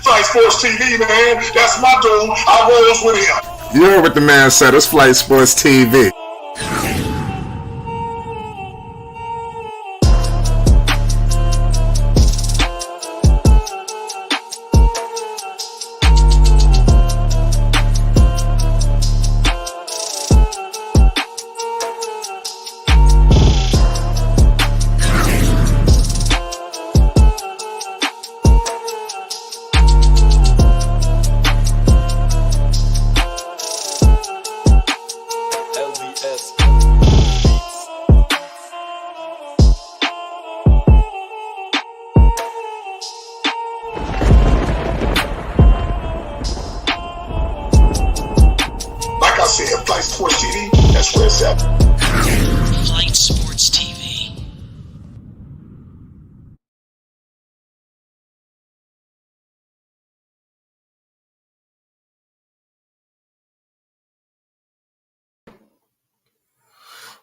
Flight Sports TV, man. That's my dude. I rolls with him. You heard what the man said. It's Flight Sports TV. Like I said, Flight Sports TV, that's where it's at. Flight Sports TV.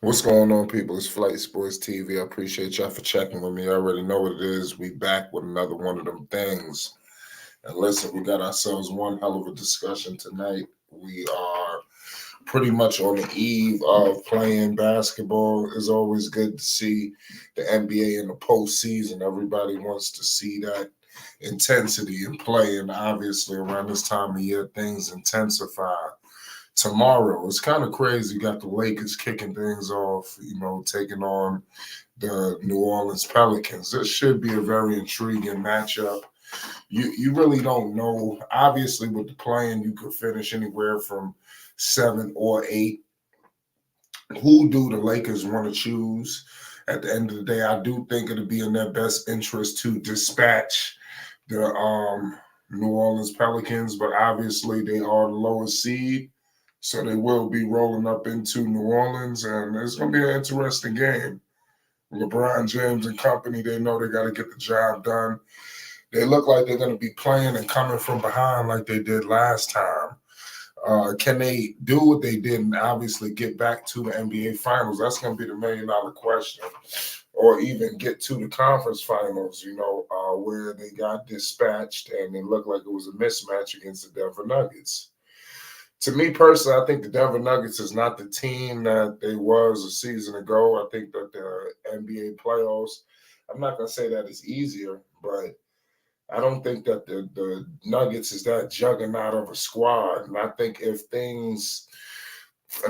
What's going on, people? It's Flight Sports TV. I appreciate y'all for checking with me. I already know what it is. We back with another one of them things. And listen, we got ourselves one hell of a discussion tonight. We are pretty much on the eve of playing basketball. It's always good to see the NBA in the postseason. Everybody wants to see that intensity in play. And obviously around this time of year, things intensify. Tomorrow, it's kind of crazy. You got the Lakers kicking things off, taking on the New Orleans Pelicans. This should be a very intriguing matchup. You really don't know. Obviously, with the playing, you could finish anywhere from 7 or 8. Who do the Lakers want to choose? At the end of the day, I do think it'll be in their best interest to dispatch the New Orleans Pelicans, but obviously they are the lowest seed. So they will be rolling up into New Orleans, and it's going to be an interesting game. LeBron James and company, they know they got to get the job done. They look like they're going to be playing and coming from behind like they did last time. Can they do what they did and obviously get back to the NBA Finals? That's going to be the million-dollar question. Or even get to the conference finals, where they got dispatched and it looked like it was a mismatch against the Denver Nuggets. To me personally, I think the Denver Nuggets is not the team that they was a season ago. I think that the NBA playoffs, I'm not going to say that it's easier, but I don't think that the Nuggets is that juggernaut of a squad. And I think if things,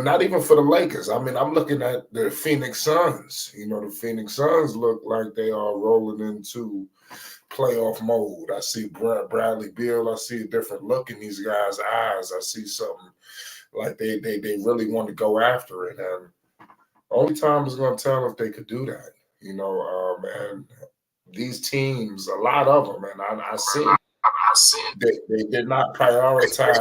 not even for the Lakers, I mean, I'm looking at the Phoenix Suns. The Phoenix Suns look like they are rolling into playoff mode. I see Bradley Beal. I see a different look in these guys' eyes. I see something like they really want to go after it. And only time is going to tell if they could do that. And these teams, a lot of them, and I see they did not prioritize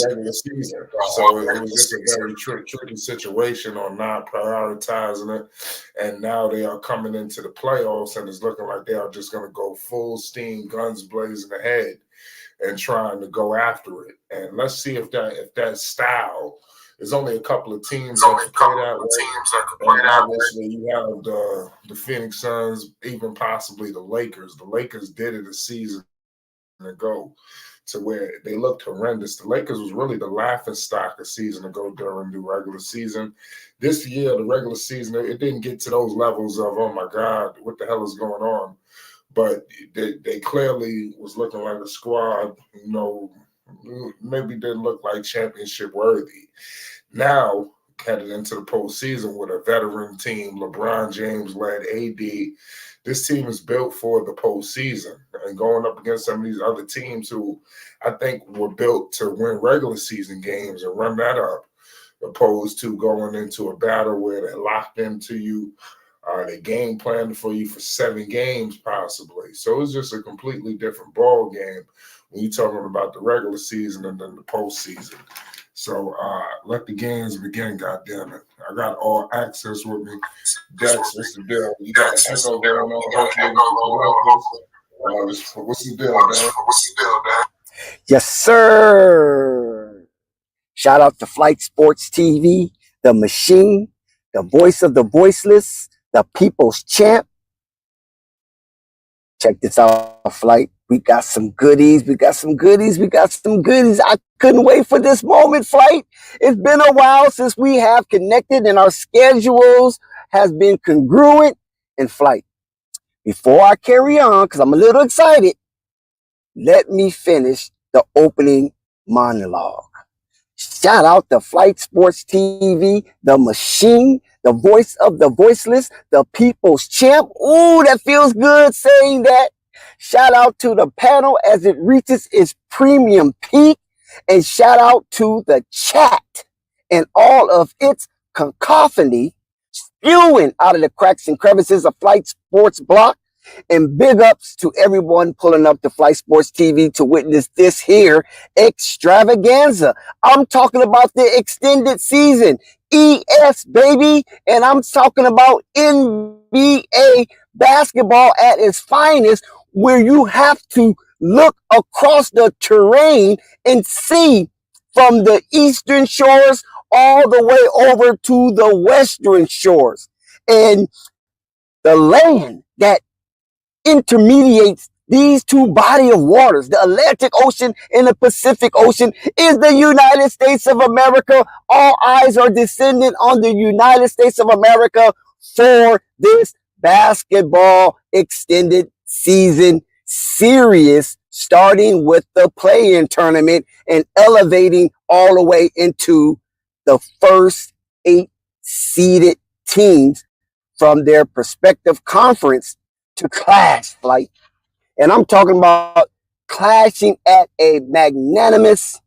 regular season. So it was just a very tricky situation on not prioritizing it. And now they are coming into the playoffs, and it's looking like they are just going to go full steam, guns blazing ahead, and trying to go after it. And let's see if that style. There's only a couple of teams that can play that way. Obviously, you have the Phoenix Suns, even possibly the Lakers. The Lakers did it a season ago to where they looked horrendous. The Lakers was really the laughing stock a season ago during the regular season. This year, the regular season, it didn't get to those levels of, oh, my God, what the hell is going on? But they clearly was looking like a squad, maybe didn't look like championship worthy. Now, headed into the postseason with a veteran team, LeBron James led AD, this team is built for the postseason. And going up against some of these other teams who I think were built to win regular season games and run that up, opposed to going into a battle where they're locked into you, they game planning for you for 7 games possibly. So it's just a completely different ball game when you're talking about the regular season and then the postseason. So let the games begin, goddammit. I got all access with me. Dex, what's the deal? You got an echo going on. What's the deal, man? Yes, sir. Shout out to Flight Sports TV, the machine, the voice of the voiceless, the people's champ. Check this out, Flight. We got some goodies. We got some goodies. We got some goodies. I couldn't wait for this moment, Flight. It's been a while since we have connected and our schedules has been congruent in Flight. Before I carry on, because I'm a little excited, let me finish the opening monologue. Shout out to Flight Sports TV, the machine, the voice of the voiceless, the people's champ. Ooh, that feels good saying that. Shout out to the panel as it reaches its premium peak. And shout out to the chat and all of its cacophony spewing out of the cracks and crevices of Flight Sports Block. And big ups to everyone pulling up to Flight Sports TV to witness this here extravaganza. I'm talking about the extended season, ES, baby. And I'm talking about NBA basketball at its finest, where you have to look across the terrain and see from the eastern shores all the way over to the western shores. And the land that intermediates these two bodies of waters, the Atlantic Ocean and the Pacific Ocean, is the United States of America. All eyes are descending on the United States of America for this basketball extended season series, starting with the play-in tournament and elevating all the way into the first 8 seeded teams from their respective conference to clash, Flight. And I'm talking about clashing at a magnanimous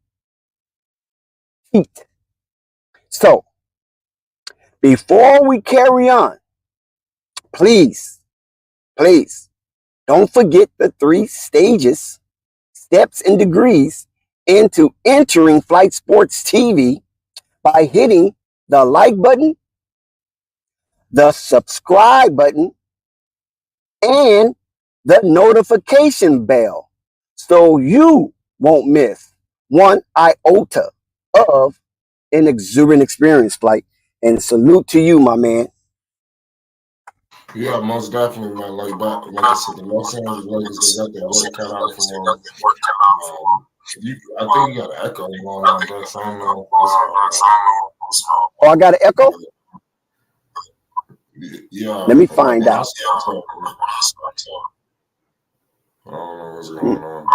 heat. So, before we carry on, please, don't forget the 3 stages, steps, and degrees into entering Flight Sports TV by hitting the like button, the subscribe button, and the notification bell, so you won't miss one iota of an exuberant experience, Flight. And salute to you, my man. Yeah, most definitely, man. Like I said, the Los Angeles Lakers, they got their work cut out for them. I think you got an echo going on, bro. So I don't know. Oh, I got an echo? Yeah. Let me find out. I don't know what's going on.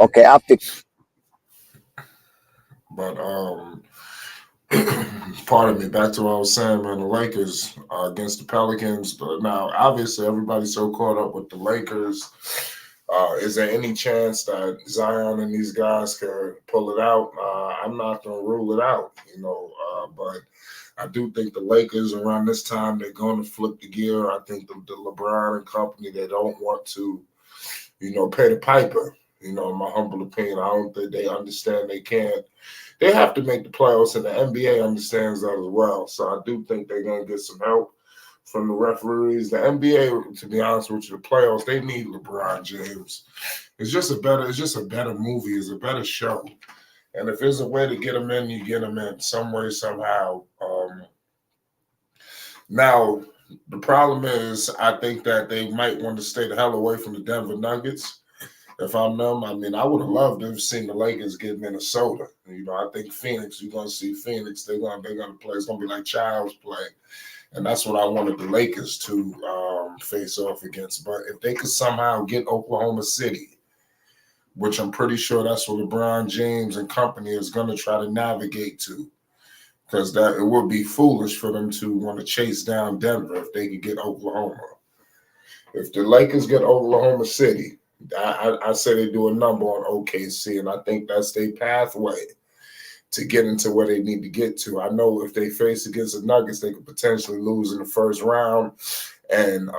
Okay, I'll fix it. But pardon me, back to what I was saying, man, the Lakers against the Pelicans. But now, obviously, everybody's so caught up with the Lakers. Is there any chance that Zion and these guys can pull it out? I'm not going to rule it out, but I do think the Lakers around this time, they're going to flip the gear. I think the LeBron and company, they don't want to, pay the piper. In my humble opinion, I don't think they understand they can't. They have to make the playoffs, and the NBA understands that as well. So I do think they're going to get some help from the referees. The NBA, to be honest with you, the playoffs, they need LeBron James. It's just a better movie. It's a better show. And if there's a way to get them in, you get them in some way, somehow. Now, the problem is I think that they might want to stay the hell away from the Denver Nuggets. If I'm them, I mean, I would have loved to have seen the Lakers get Minnesota. I think Phoenix, you're going to see Phoenix. They're going to play. It's going to be like child's play. And that's what I wanted the Lakers to face off against. But if they could somehow get Oklahoma City, which I'm pretty sure that's what LeBron James and company is going to try to navigate to, because that it would be foolish for them to want to chase down Denver if they could get Oklahoma. If the Lakers get Oklahoma City, I say they do a number on OKC, and I think that's their pathway to get into where they need to get to. I know if they face against the Nuggets, they could potentially lose in the first round. And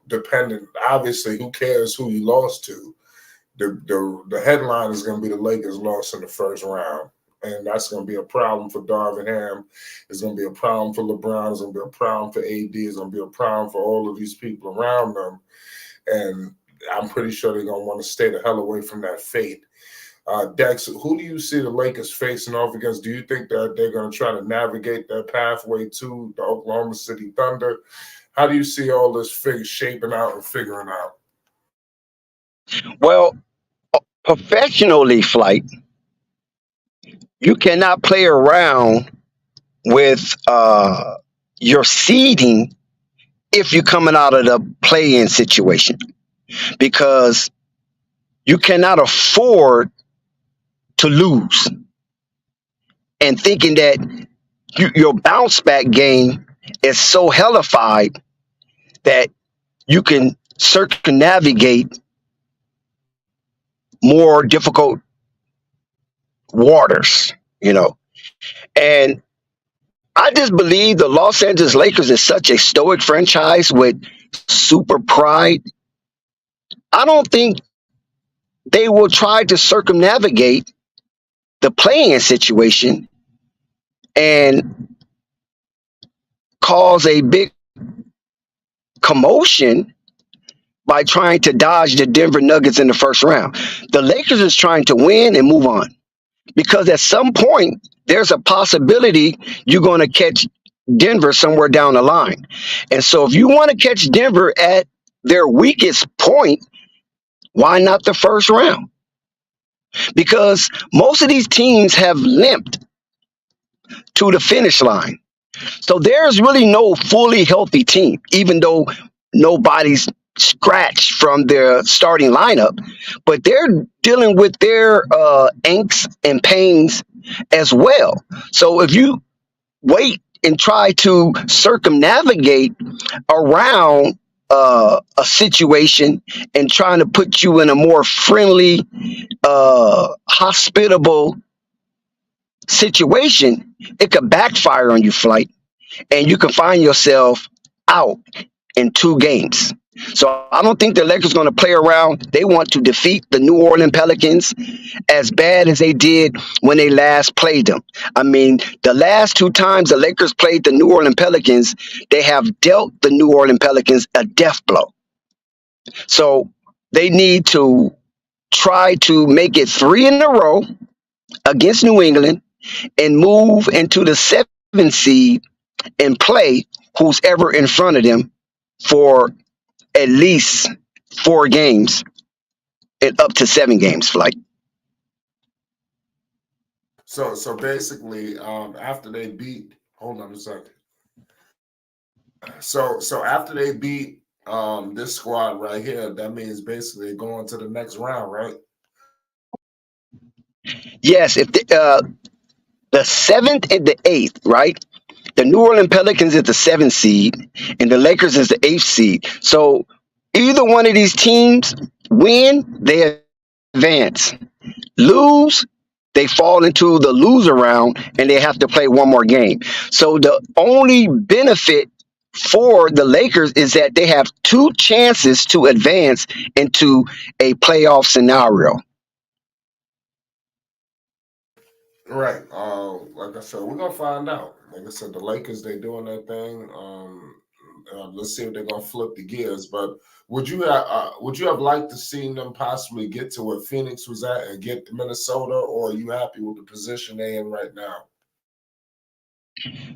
depending, obviously, who cares who you lost to? The headline is going to be the Lakers lost in the first round. And that's going to be a problem for Darvin Ham. It's going to be a problem for LeBron. It's going to be a problem for AD. It's going to be a problem for all of these people around them. And I'm pretty sure they're going to want to stay the hell away from that fate. Dex, who do you see the Lakers facing off against? Do you think that they're going to try to navigate that pathway to the Oklahoma City Thunder? How do you see all this shaping out and figuring out? Well, professionally, Flight, you cannot play around with your seeding if you're coming out of the play-in situation because you cannot afford to lose and thinking that your bounce back game is so hellified that you can circumnavigate more difficult waters, you know. And I just believe the Los Angeles Lakers is such a stoic franchise with super pride. I don't think they will try to circumnavigate the playing situation and cause a big commotion by trying to dodge the Denver Nuggets in the first round. The Lakers is trying to win and move on because at some point there's a possibility you're going to catch Denver somewhere down the line. And so if you want to catch Denver at their weakest point, why not the first round? Because most of these teams have limped to the finish line. So there's really no fully healthy team, even though nobody's scratched from their starting lineup, but they're dealing with their angst and pains as well. So if you wait and try to circumnavigate around a situation and trying to put you in a more friendly, hospitable situation, it could backfire on you, Flight, and you can find yourself out in 2 games. So I don't think the Lakers are going to play around. They want to defeat the New Orleans Pelicans as bad as they did when they last played them. I mean, the last 2 times the Lakers played the New Orleans Pelicans, they have dealt the New Orleans Pelicans a death blow. So they need to try to make it 3 in a row against New England and move into the 7th seed and play who's ever in front of them for at least 4 games and up to 7 games, Flight. So basically, after they beat, hold on a second. So after they beat this squad right here, that means basically going to the next round, right? Yes, if the 7th and the 8th, right? The New Orleans Pelicans is the 7th seed, and the Lakers is the 8th seed. So either one of these teams win, they advance. Lose, they fall into the loser round, and they have to play one more game. So the only benefit for the Lakers is that they have 2 chances to advance into a playoff scenario. Right. Like I said, we're gonna find out. Like I said, the Lakers they doing their thing. Let's see if they're gonna flip the gears. But would you have liked to seen them possibly get to where Phoenix was at and get to Minnesota, or are you happy with the position they in right now?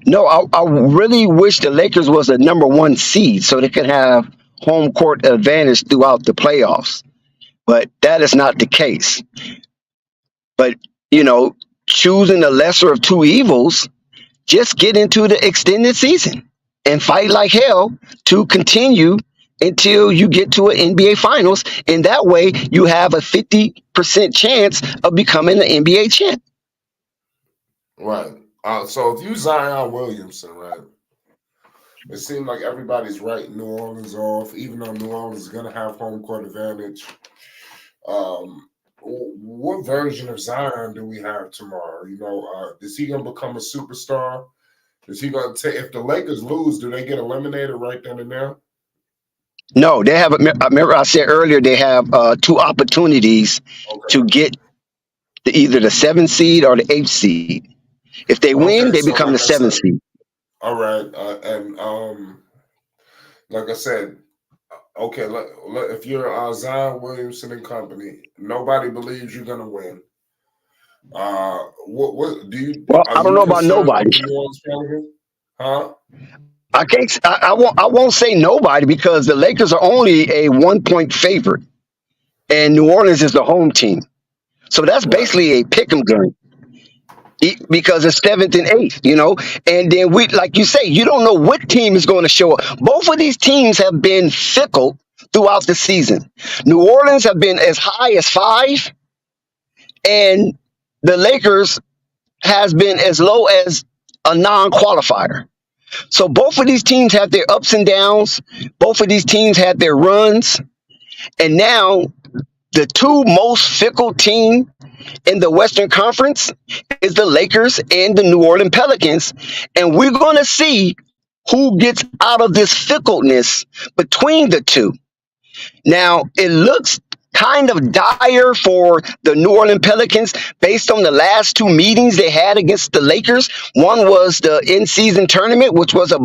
No, I really wish the Lakers was a number 1 seed so they could have home court advantage throughout the playoffs. But that is not the case. But, you know, choosing the lesser of 2 evils, just get into the extended season and fight like hell to continue until you get to an NBA Finals. And that way you have a 50% chance of becoming an NBA champ. Right. So if you Zion Williamson, right, it seems like everybody's writing New Orleans off, even though New Orleans is gonna have home court advantage. What version of Zion do we have tomorrow? You know, is he gonna become a superstar? Is he gonna take if the Lakers lose, do they get eliminated right then and there? No, they have. I remember I said earlier they have 2 opportunities Okay. to get either the 7th seed or the 8th seed. If they win, Okay, they so become like the I said, 7th seed. all right, and like I said, okay, if you're Zion Williamson and company, nobody believes you're gonna win. What do you Well, are I don't you know about concerned nobody. with the New Orleans Pelicans? Huh? I can't. I won't. I won't say nobody because the Lakers are only a 1 point favorite. and New Orleans is the home team. So that's Right. basically a pick'em game because it's seventh and eighth, And then like you say, you don't know what team is going to show up. Both of these teams have been fickle throughout the season. New Orleans have been as high as 5, and the Lakers has been as low as a non-qualifier. So both of these teams have their ups and downs. Both of these teams had their runs, and now the two most fickle team in the Western Conference is the Lakers and the New Orleans Pelicans. And we're going to see who gets out of this fickleness between the two. Now, it looks kind of dire for the New Orleans Pelicans based on the last two meetings they had against the Lakers. One was the in-season tournament, which was a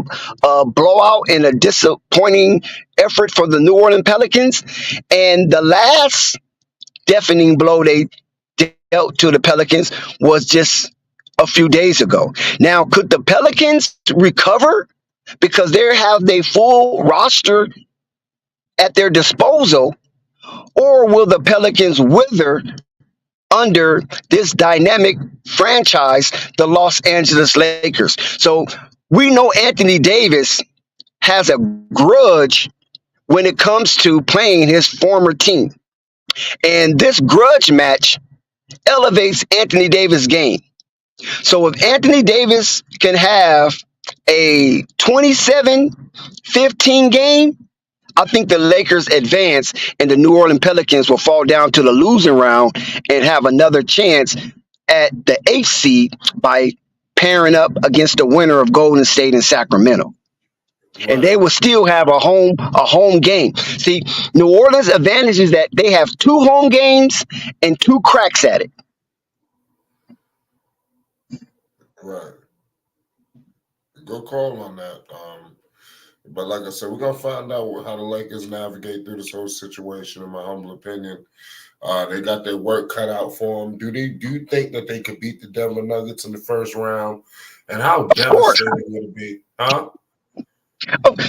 blowout and a disappointing effort for the New Orleans Pelicans. And the last deafening blow they dealt to the Pelicans was just a few days ago. Now, could the Pelicans recover because they have their full roster at their disposal, or will the Pelicans wither under this dynamic franchise, the Los Angeles Lakers? So we know Anthony Davis has a grudge when it comes to playing his former team. And this grudge match elevates Anthony Davis' game. So if Anthony Davis can have a 27-15 game, I think the Lakers advance and the New Orleans Pelicans will fall down to the losing round and have another chance at the 8th seed by pairing up against the winner of Golden State and Sacramento. And they Right. will still have a home game. See, New Orleans' advantage is that they have 2 home games and 2 cracks at it. Right. Good call on that. But like I said, we're gonna find out how the Lakers navigate through this whole situation. In my humble opinion, they got their work cut out for them. Do you think that they could beat the Denver Nuggets in the first round? And how Of course. devastating would it be? Huh?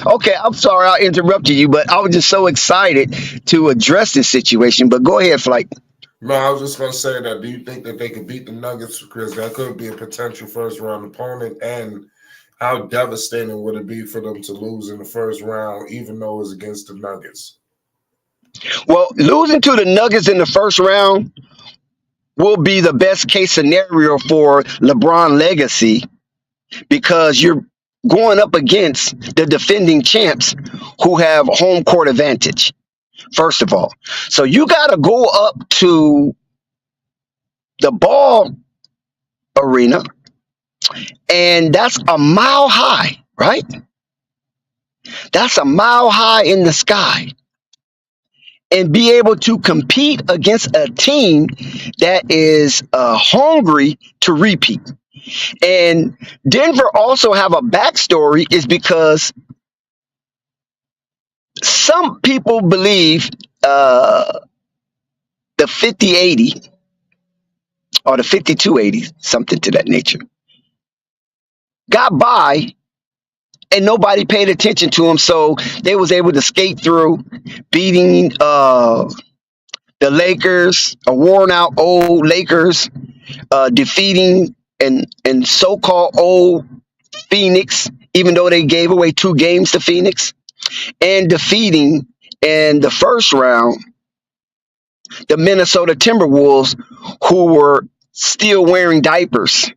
Okay, I'm sorry I interrupted you, but I was just so excited to address this situation. But go ahead, Flight. No, I was just gonna say that. Do you think that they could beat the Nuggets? Because that could be a potential first round opponent. And how devastating would it be for them to lose in the first round, even though it's against the Nuggets? Well, losing to the Nuggets in the first round will be the best case scenario for LeBron legacy because you're going up against the defending champs who have home court advantage, first of all. So you got to go up to the ball arena, and that's a mile high, right? That's a mile high in the sky. And be able to compete against a team that is hungry to repeat. And Denver also have a backstory is because some people believe the 50-80 or the 52-80, something to that nature, got by and nobody paid attention to them. So they was able to skate through beating the Lakers, a worn out old Lakers, defeating and so-called old Phoenix, even though they gave away 2 games to Phoenix, and defeating in the first round the Minnesota Timberwolves, who were still wearing diapers.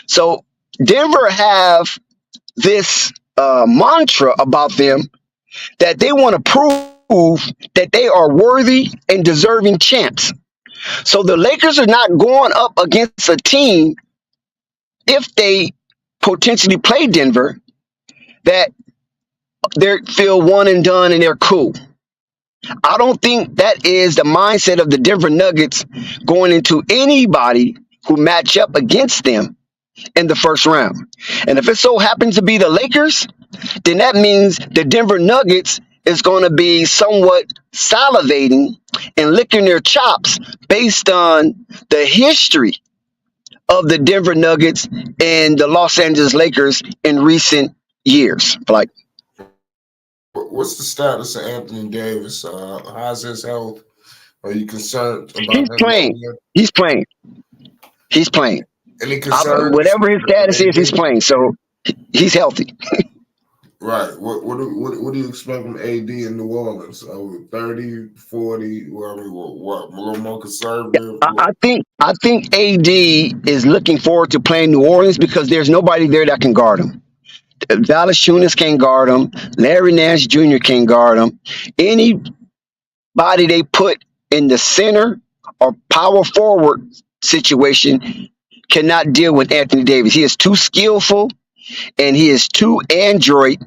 So Denver have this mantra about them that they want to prove that they are worthy and deserving champs. So the Lakers are not going up against a team, if they potentially play Denver, that they feel one and done and they're cool. I don't think that is the mindset of the Denver Nuggets going into anybody who match up against them in the first round. And if it so happens to be the Lakers, then that means the Denver Nuggets is going to be somewhat salivating and licking their chops based on the history of the Denver Nuggets and the Los Angeles Lakers in recent years. Like, What's the status of Anthony Davis? How's his health? Are you concerned He's about him playing. not being? He's playing. He's playing. Any concerns Whatever his with status is, he's AD? playing. So he's healthy. Right. What do you expect from AD in New Orleans? 30, 40, well, I mean, what? A little more conservative? I What? think AD is looking forward to playing New Orleans because there's nobody there that can guard him. Dallas Tunis can guard him. Larry Nance Jr. can guard him. Anybody they put in the center or power forward situation cannot deal with Anthony Davis. He is too skillful and he is too android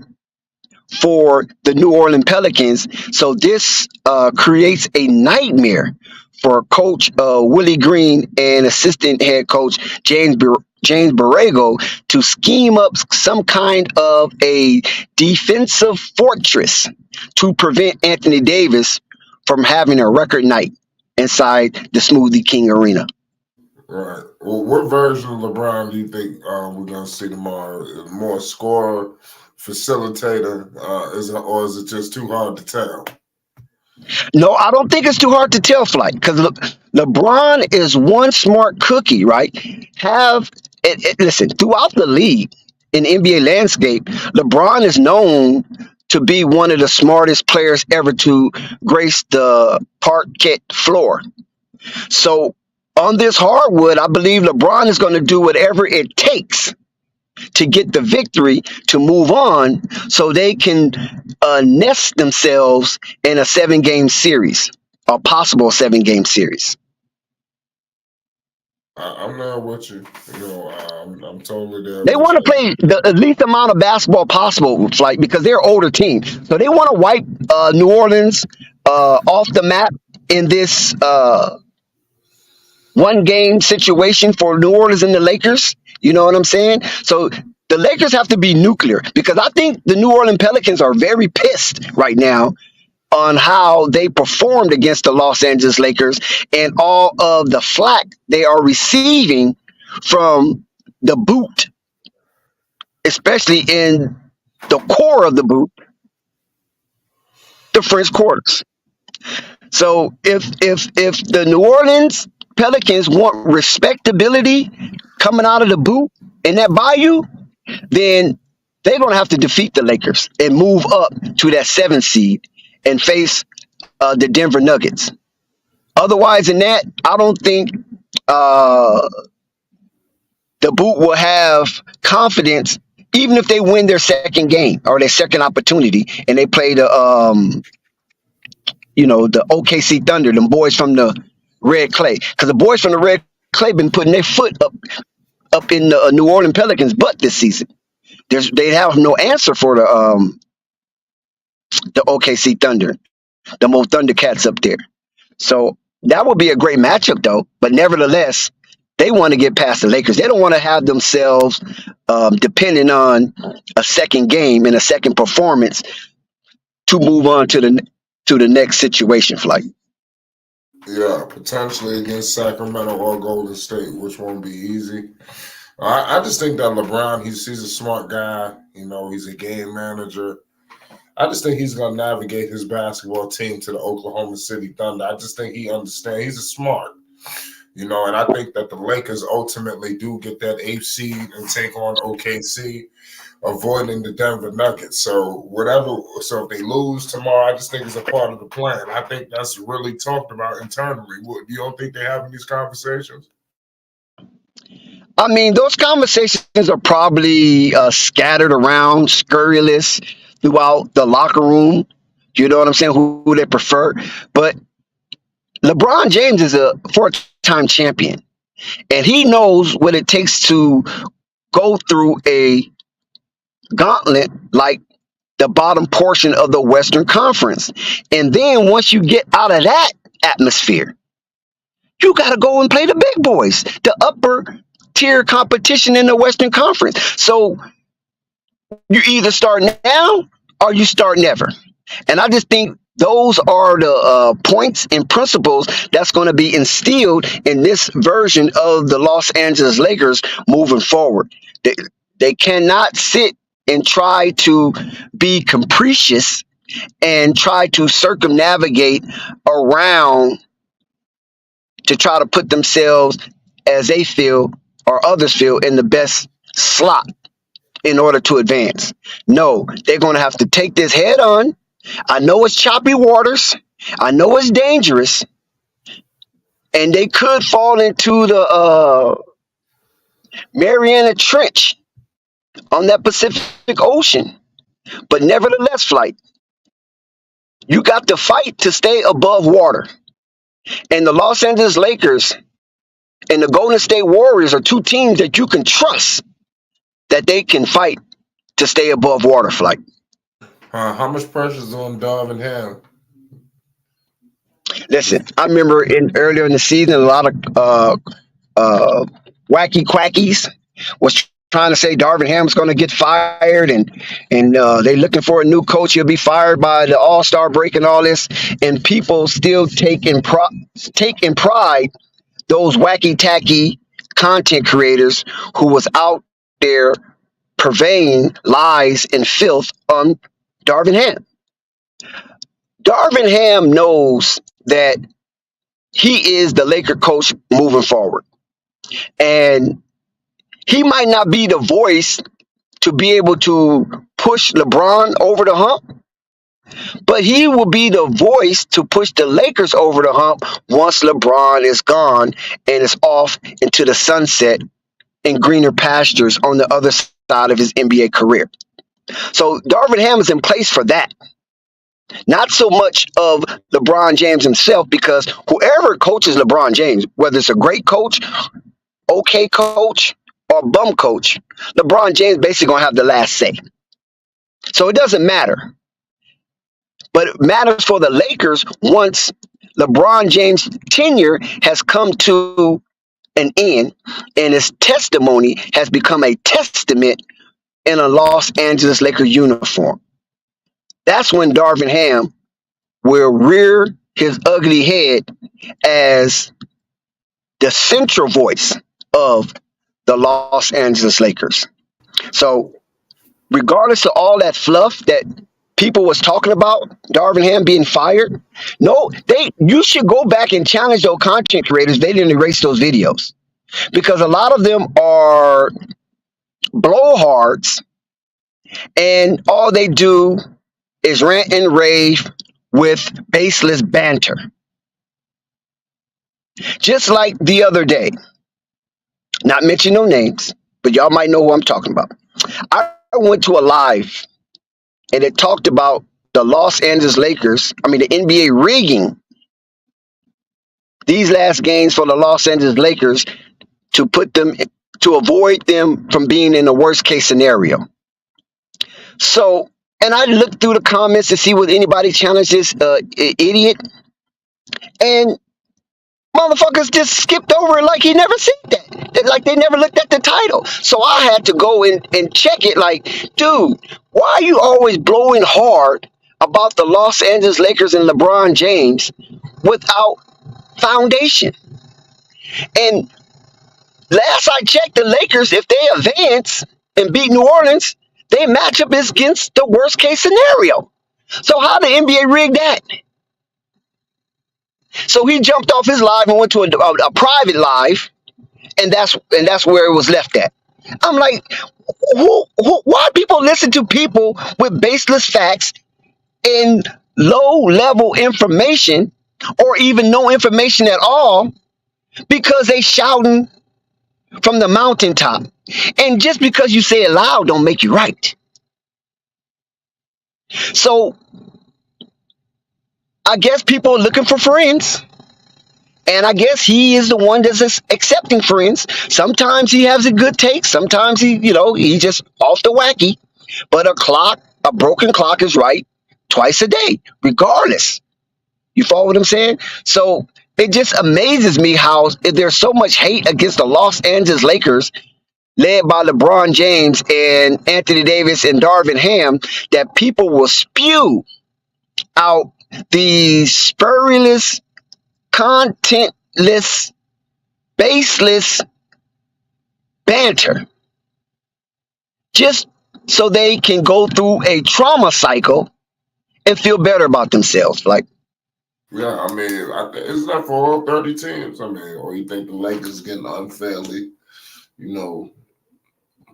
for the New Orleans Pelicans. So this creates a nightmare for Coach Willie Green and assistant head coach James Borrego to scheme up some kind of a defensive fortress to prevent Anthony Davis from having a record night inside the Smoothie King Arena. Right. Well, what version of LeBron do you think we're going to see tomorrow? More scorer, facilitator, or is it just too hard to tell? No, I don't think it's too hard to tell, Flight, because LeBron is one smart cookie, right? Listen, throughout the league in the NBA landscape, LeBron is known to be one of the smartest players ever to grace the parquet floor. So on this hardwood, I believe LeBron is going to do whatever it takes to get the victory to move on so they can nest themselves in a 7-game series, a possible 7-game series. I'm not with you. I'm totally there They with want to you. play the least amount of basketball possible, like because they're an older team. So they want to wipe New Orleans off the map in this 1-game situation for New Orleans and the Lakers. You know what I'm saying? So the Lakers have to be nuclear because I think the New Orleans Pelicans are very pissed right now on how they performed against the Los Angeles Lakers and all of the flack they are receiving from the boot, especially in the core of the boot, the French quarters. So if the New Orleans Pelicans want respectability coming out of the boot in that bayou, then they're going to have to defeat the Lakers and move up to that 7th seed and face the Denver Nuggets. Otherwise than that, I don't think the boot will have confidence, even if they win their second game or their second opportunity, and they play the OKC Thunder, them boys from the Red Clay, because the boys from the Red Clay been putting their foot up in the New Orleans Pelicans' butt this season. They have no answer for the OKC Thunder, the most Thundercats up there. So that would be a great matchup, though. But nevertheless, they want to get past the Lakers. They don't want to have themselves depending on a second game and a second performance to move on to the next situation, Flight. Yeah, potentially against Sacramento or Golden State, which won't be easy. I just think that LeBron, he's a smart guy. He's a game manager. I just think he's going to navigate his basketball team to the Oklahoma City Thunder. I just think he understands. He's a smart, and I think that the Lakers ultimately do get that 8th seed and take on OKC, avoiding the Denver Nuggets. So if they lose tomorrow, I just think it's a part of the plan. I think that's really talked about internally. You don't think they're having these conversations? I mean, those conversations are probably scattered around, scurrilous throughout the locker room. You know what I'm saying? Who they prefer. But LeBron James is a 4-time champion, and he knows what it takes to go through a gauntlet like the bottom portion of the Western Conference. And then once you get out of that atmosphere, you got to go and play the big boys, the upper tier competition in the Western Conference. So you either start now or you start never. And I just think those are the points and principles that's going to be instilled in this version of the Los Angeles Lakers moving forward. They cannot sit and try to be capricious and try to circumnavigate around to try to put themselves as they feel or others feel in the best slot in order to advance. No, they're going to have to take this head on. I know it's choppy waters. I know it's dangerous. And they could fall into the Mariana Trench on that Pacific Ocean. But nevertheless, Flight, you got to fight to stay above water. And the Los Angeles Lakers and the Golden State Warriors are two teams that you can trust that they can fight to stay above water, Flight. How much pressure is on Darvin Ham? Listen, I remember earlier in the season, a lot of wacky quackies was trying to say Darvin Ham's going to get fired, and they're looking for a new coach. He'll be fired by the All-Star break and all this, and people still taking pride. Those wacky tacky content creators who was out there purveying lies and filth on Darvin Ham. Darvin Ham knows that he is the Laker coach moving forward. And he might not be the voice to be able to push LeBron over the hump, but he will be the voice to push the Lakers over the hump once LeBron is gone and is off into the sunset in greener pastures on the other side of his NBA career. So Darvin Ham is in place for that. Not so much of LeBron James himself, because whoever coaches LeBron James, whether it's a great coach, okay coach, or bum coach, LeBron James basically going to have the last say. So it doesn't matter. But it matters for the Lakers once LeBron James' tenure has come to an end and his testimony has become a testament in a Los Angeles Lakers uniform. That's when Darvin Ham will rear his ugly head as the central voice of the Los Angeles Lakers. So regardless of all that fluff that people was talking about, Darvin Ham being fired, no, you should go back and challenge those content creators. They didn't erase those videos because a lot of them are blowhards and all they do is rant and rave with baseless banter. Just like the other day, not mention no names, but y'all might know who I'm talking about. I went to a live and it talked about the Los Angeles Lakers, the NBA rigging these last games for the Los Angeles Lakers to avoid them from being in the worst case scenario. So, and I looked through the comments to see would anybody challenge this idiot, and motherfuckers just skipped over it like he never said that. Like they never looked at the title. So I had to go and check it like, dude, why are you always blowing hard about the Los Angeles Lakers and LeBron James without foundation? And last I checked, the Lakers, if they advance and beat New Orleans, they match up against the worst case scenario. So how the NBA rig that? So he jumped off his live and went to a private live, and that's where it was left at. I'm like, why people listen to people with baseless facts and low level information, or even no information at all, because they shouting from the mountaintop? And just because you say it loud don't make you right. So I guess people are looking for friends. And I guess he is the one that's accepting friends. Sometimes he has a good take. Sometimes he's just off the wacky. But a broken clock is right twice a day, regardless. You follow what I'm saying? So it just amazes me how there's so much hate against the Los Angeles Lakers, led by LeBron James and Anthony Davis and Darvin Ham, that people will spew out these spurious, contentless, baseless banter just so they can go through a trauma cycle and feel better about themselves. Like, Yeah, I mean, isn't that for all 30 teams? I mean, or you think the Lakers getting unfairly, you know,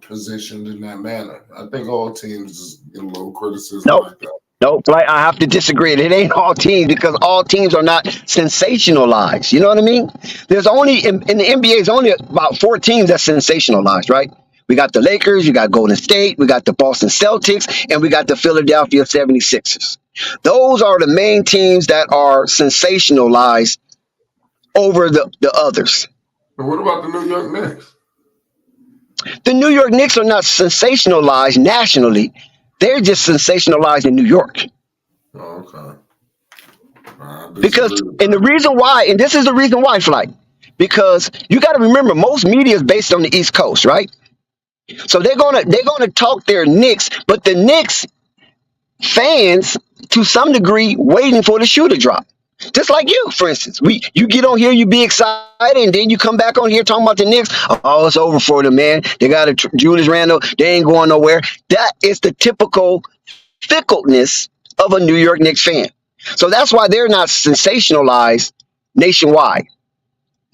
positioned in that manner? I think all teams is getting a little criticism Nope. like that. Nope. Like I have to disagree. It ain't all teams because all teams are not sensationalized. You know what I mean? There's only in the NBA is only about four teams that's sensationalized, right? We got the Lakers, you got Golden State, we got the Boston Celtics, and we got the Philadelphia 76ers. Those are the main teams that are sensationalized over the others. But what about the New York Knicks? The New York Knicks are not sensationalized nationally. They're just sensationalized in New York. Oh, okay. I Because, disagree with and the that. reason why, and this is the reason why, Flight, because you got to remember most media is based on the East Coast, right? So they're gonna talk their Knicks, but the Knicks fans, to some degree, waiting for the shoe to drop. Just like you, for instance, you get on here, you be excited, and then you come back on here talking about the Knicks. Oh, it's over for them, man. They got a Julius Randle. They ain't going nowhere. That is the typical fickleness of a New York Knicks fan. So that's why they're not sensationalized nationwide,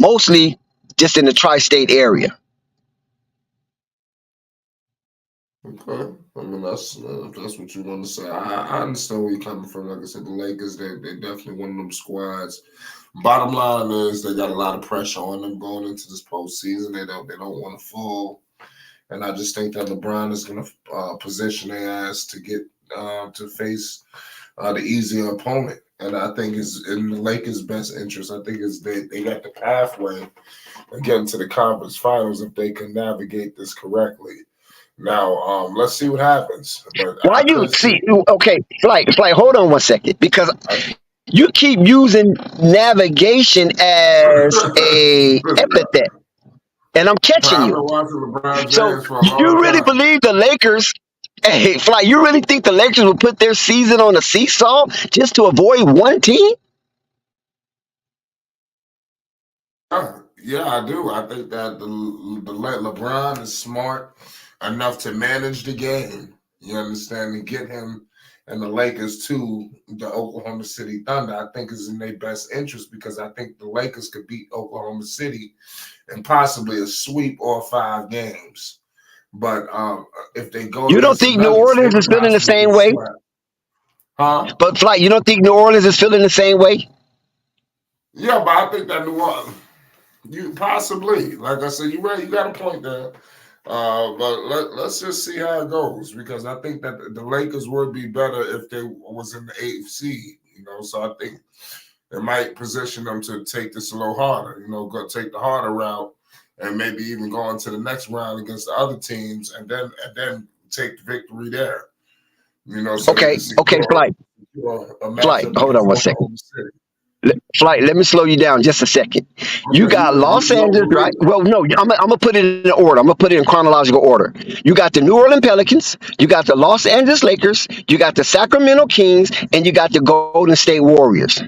mostly just in the tri-state area. Okay. I mean, if that's what you want to say. I understand where you're coming from. Like I said, the Lakers, they definitely one of them squads. Bottom line is they got a lot of pressure on them going into this postseason. They don't want to fall. And I just think that LeBron is going to position their ass to get to face the easier opponent. And I think it's in the Lakers' best interest. I think it's they got the pathway of getting to the conference finals if they can navigate this correctly. Now, let's see what happens. But Why I you could see. see? Okay, Flight. Hold on one second, because you keep using navigation as a Listen, epithet, and I'm catching I've you. been watching LeBron So James for a long you really time. believe the Lakers? Hey, Flight, you really think the Lakers will put their season on a seesaw just to avoid one team? Yeah, I do. I think that the LeBron is smart enough to manage the game. You understand, and get him and the Lakers to the Oklahoma City Thunder. I think is in their best interest because I think the Lakers could beat Oklahoma City and possibly a sweep or 5 games. But if they go You don't against the think New Nuggets, they Orleans is could feeling the possibly same get way? swept. Huh? But Flight, you don't think New Orleans is feeling the same way? Yeah, but I think that New Orleans. You possibly, like I said, you right. You got a point there. But let's just see how it goes because I think that the Lakers would be better if they was in the eighth seed. So I think it might position them to take this a little harder. Go take the harder route and maybe even go into the next round against the other teams and then take the victory there. So they can Okay, secure a Flight. matchup Hold against on one second. Oklahoma City. Flight, let me slow you down just a second. You Okay, got Los you Angeles, right? overreach. Well, no, I'm gonna put it in order. I'm gonna put it in chronological order. You got the New Orleans Pelicans, you got the Los Angeles Lakers, you got the Sacramento Kings, and you got the Golden State Warriors.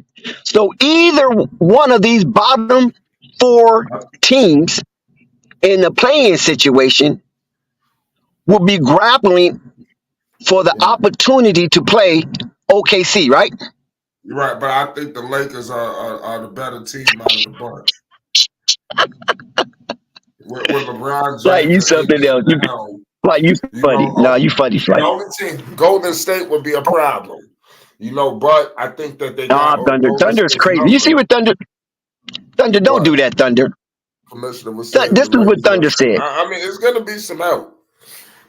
So either one of these bottom four teams in the playing situation will be grappling for the Yeah. opportunity to play OKC, right? You're right, but I think the Lakers are the better team out of the bunch. With LeBron Like James you and AD something else. in the helm, Like you you know, funny. Nah, you funny, the Flight. only team, Golden State would be a problem, but I think that they got Nah, Thunder. Golden Thunder is State's crazy. You see number. what Thunder? Thunder, don't do What that, Thunder. Commissioner was saying, This the is what Lakers Thunder got. said. I mean, it's going to be some help.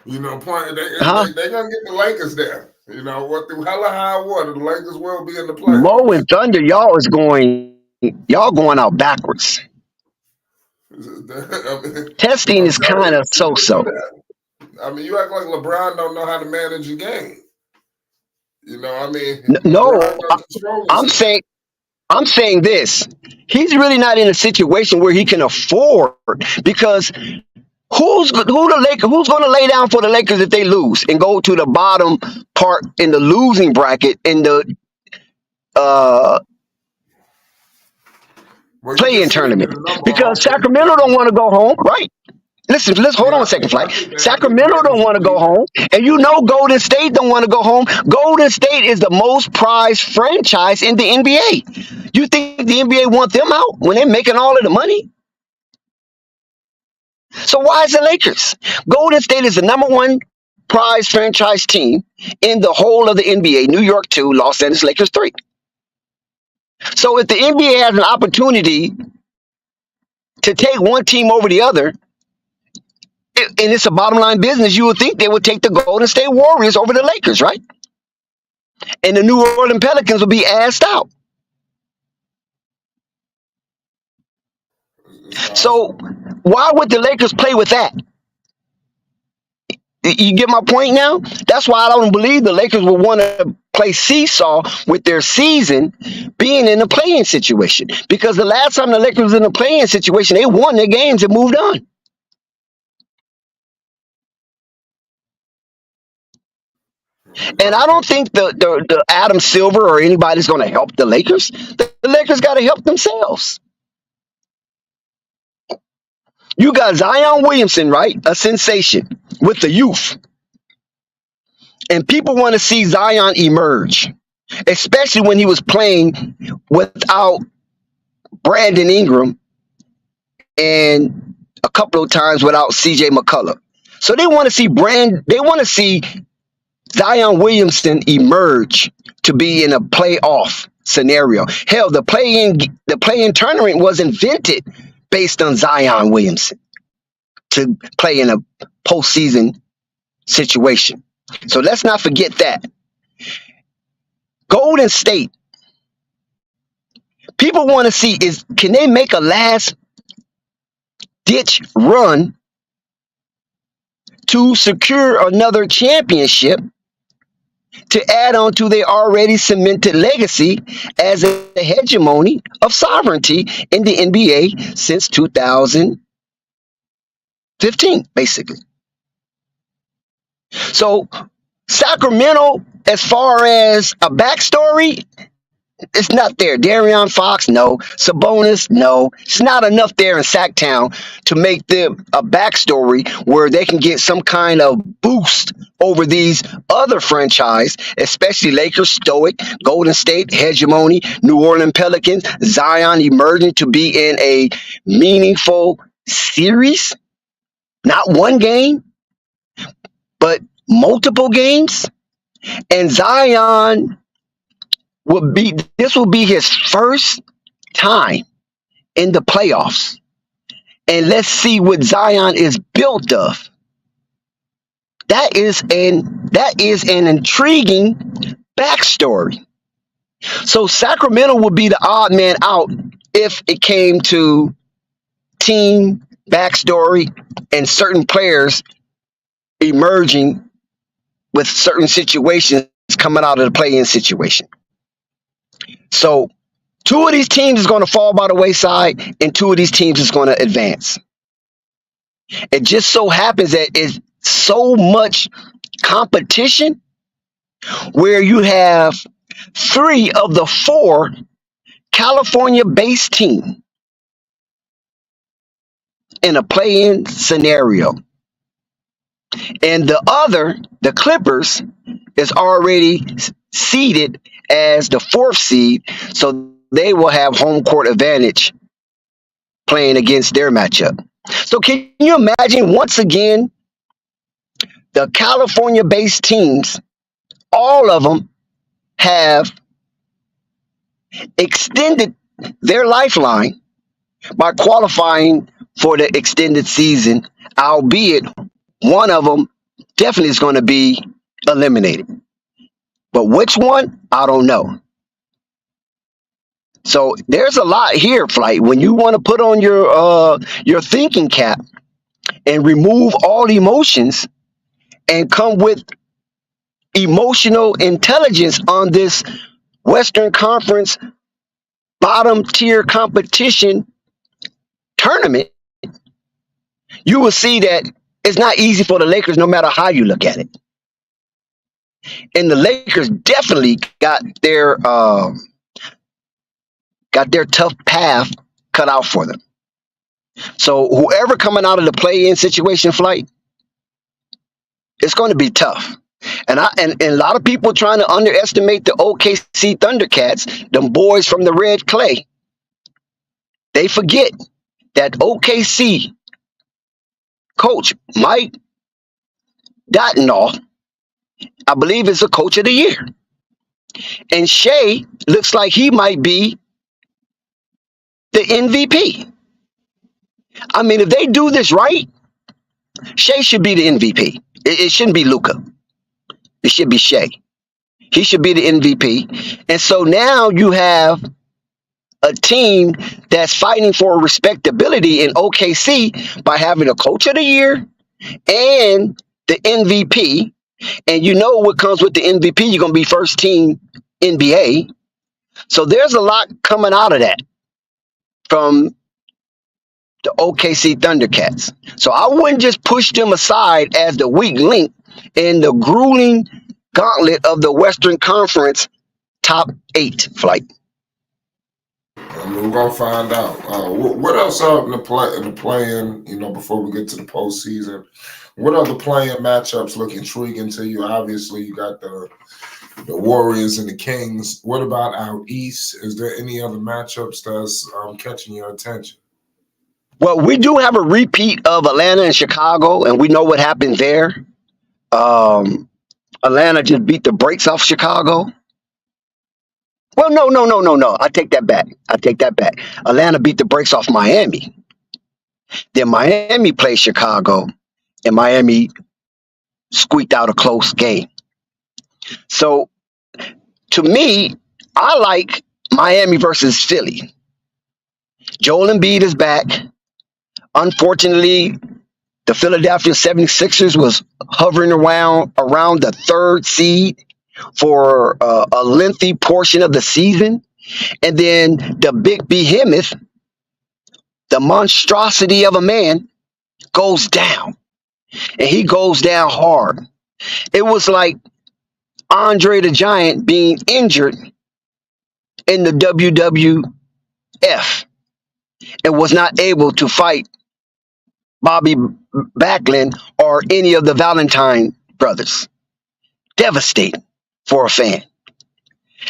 Point Huh? they're going to get the Lakers there. What the hell or high water, the Lakers will be in the Mo playoffs. and Thunder, y'all going out backwards. I mean, Testing I'm is telling kind you, of you can do so-so. that. I mean, you act like LeBron don't know how to manage a game. I mean, LeBron No, got control I'm himself. saying I'm saying this. He's really not in a situation where he can afford because who's going to lay down for the Lakers if they lose and go to the bottom part in the losing bracket in the uh Well, you can play-in say they get tournament a number because on. Sacramento don't want to go home, right? Listen, let's hold Yeah, on a second, I Flight. think the Sacramento don't Lakers want to go believe that. home, and you know Golden State don't want to go home. Golden State is the most prized franchise in the NBA. You think the NBA want them out when they're making all of the money? So why is the Lakers? Golden State is the number one prize franchise team in the whole of the NBA. New York 2, Los Angeles Lakers 3. So if the NBA has an opportunity to take one team over the other, and it's a bottom line business, you would think they would take the Golden State Warriors over the Lakers, right? And the New Orleans Pelicans will be asked out. It's So possible. why would the Lakers play with that? You get my point now? That's why I don't believe the Lakers would want to play seesaw with their season being in a playing situation. Because the last time the Lakers was in a playing situation, they won their games and moved on. And I don't think the Adam Silver or anybody's going to help the Lakers. The Lakers got to help themselves. You got Zion Williamson, right? A sensation with the youth. And people want to see Zion emerge, especially when he was playing without Brandon Ingram and a couple of times without CJ McCullough. So they want to see Zion Williamson emerge to be in a playoff scenario. Hell, the play-in tournament was invented based on Zion Williamson to play in a postseason situation. So let's not forget that. Golden State, people want to see is can they make a last ditch run to secure another championship to add on to their already cemented legacy as a hegemony of sovereignty in the NBA since 2015, basically. So Sacramento, as far as a backstory, it's not there. Darion Fox, no. Sabonis, no. It's not enough there in Sacktown to make them a backstory where they can get some kind of boost over these other franchise, especially Lakers, Stoic, Golden State, Hegemony, New Orleans Pelicans, Zion emerging to be in a meaningful series. Not one game, but multiple games. And Zion this will be his first time in the playoffs. And let's see what Zion is built of. That is an intriguing backstory. So Sacramento would be the odd man out if it came to team backstory and certain players emerging with certain situations coming out of the play-in situation. So two of these teams is going to fall by the wayside, and two of these teams is going to advance. It just so happens that it's so much competition where you have three of the four California-based teams in a play-in scenario. And the Clippers, is already seeded as the fourth seed, so they will have home court advantage playing against their matchup. So can you imagine once again the California-based teams, all of them have extended their lifeline by qualifying for the extended season, albeit one of them definitely is going to be eliminated. But which one? I don't know. So there's a lot here, Flight. When you want to put on your thinking cap and remove all emotions and come with emotional intelligence on this Western Conference bottom tier competition tournament, you will see that it's not easy for the Lakers no matter how you look at it. And the Lakers definitely got their tough path cut out for them. So whoever coming out of the play-in situation flight, it's going to be tough. And a lot of people trying to underestimate the OKC Thundercats, them boys from the red clay. They forget that OKC coach Mike Dottenoff, I believe, is a coach of the year. And Shea looks like he might be the MVP. I mean, if they do this right, Shea should be the MVP. It shouldn't be Luka. It should be Shea. He should be the MVP. And so now you have a team that's fighting for respectability in OKC by having a coach of the year and the MVP. And you know what comes with the MVP? You're going to be first team NBA. So there's a lot coming out of that from the OKC Thundercats. So I wouldn't just push them aside as the weak link in the grueling gauntlet of the Western Conference top 8 flight. I mean, we're gonna find out. What else out in the playing? Before we get to the postseason, what other playing matchups look intriguing to you? Obviously, you got the Warriors and the Kings. What about out east? Is there any other matchups that's catching your attention? Well, we do have a repeat of Atlanta and Chicago, and we know what happened there. Atlanta just beat the brakes off Chicago. Well, no. I take that back. Atlanta beat the brakes off Miami. Then Miami played Chicago, and Miami squeaked out a close game. So, to me, I like Miami versus Philly. Joel Embiid is back. Unfortunately, the Philadelphia 76ers was hovering around the third seed for a lengthy portion of the season. And then the big behemoth, the monstrosity of a man, goes down. And he goes down hard. It was like Andre the Giant being injured in the WWF and was not able to fight Bobby Backlund or any of the Valentine brothers. Devastating for a fan.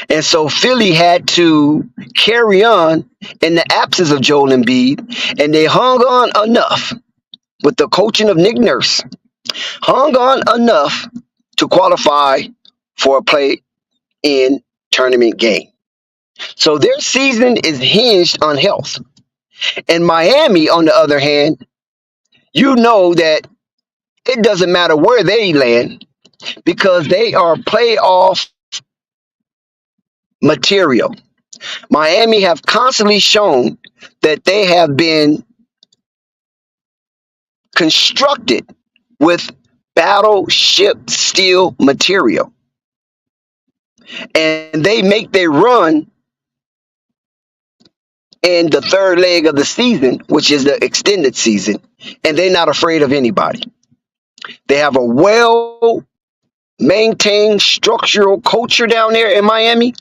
And so Philly had to carry on in the absence of Joel Embiid, and they hung on enough with the coaching of Nick Nurse, hung on enough to qualify for a play-in tournament game. So their season is hinged on health. And Miami, on the other hand, you know that it doesn't matter where they land because they are playoff material. Miami have constantly shown that they have been constructed with battleship steel material. And they make their run in the third leg of the season, which is the extended season, and they're not afraid of anybody. They have a well-maintained structural culture down there in Miami,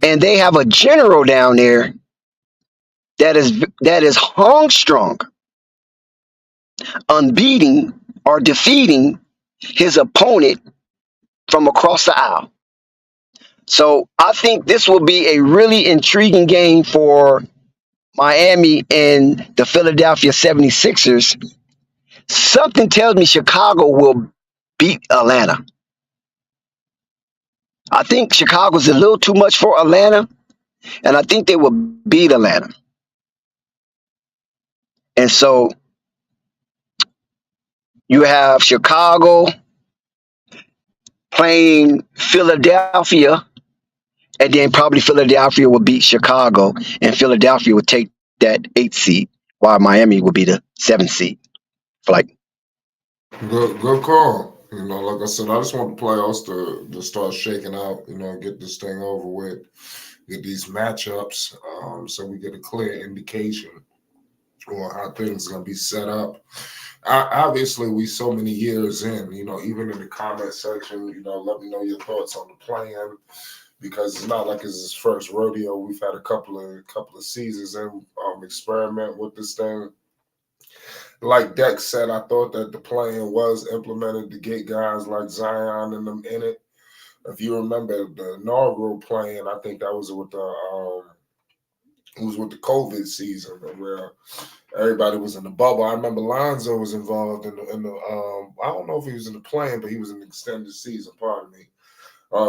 and they have a general down there that is hung strong on beating or defeating his opponent from across the aisle. So I think this will be a really intriguing game for Miami and the Philadelphia 76ers. Something tells me Chicago will beat Atlanta. I think Chicago's a little too much for Atlanta, and I think they will beat Atlanta. And so you have Chicago playing Philadelphia, and then probably Philadelphia will beat Chicago, and Philadelphia will take that 8th seed, while Miami will be the 7th seed. Like, Good call. Like I said, I just want the playoffs to start shaking out. Get this thing over with, get these matchups, so we get a clear indication on how things are gonna be set up. Obviously, we so many years in. Even in the comment section, let me know your thoughts on the plan, because it's not like it's his first rodeo. We've had a couple of seasons and experiment with this thing. Like Dex said, I thought that the plan was implemented to get guys like Zion and them in it. If you remember the inaugural plan, I think that was with the it was with the COVID season where everybody was in the bubble. I remember Lonzo was involved in the I don't know if he was in the plan, but he was in the extended season. Pardon me.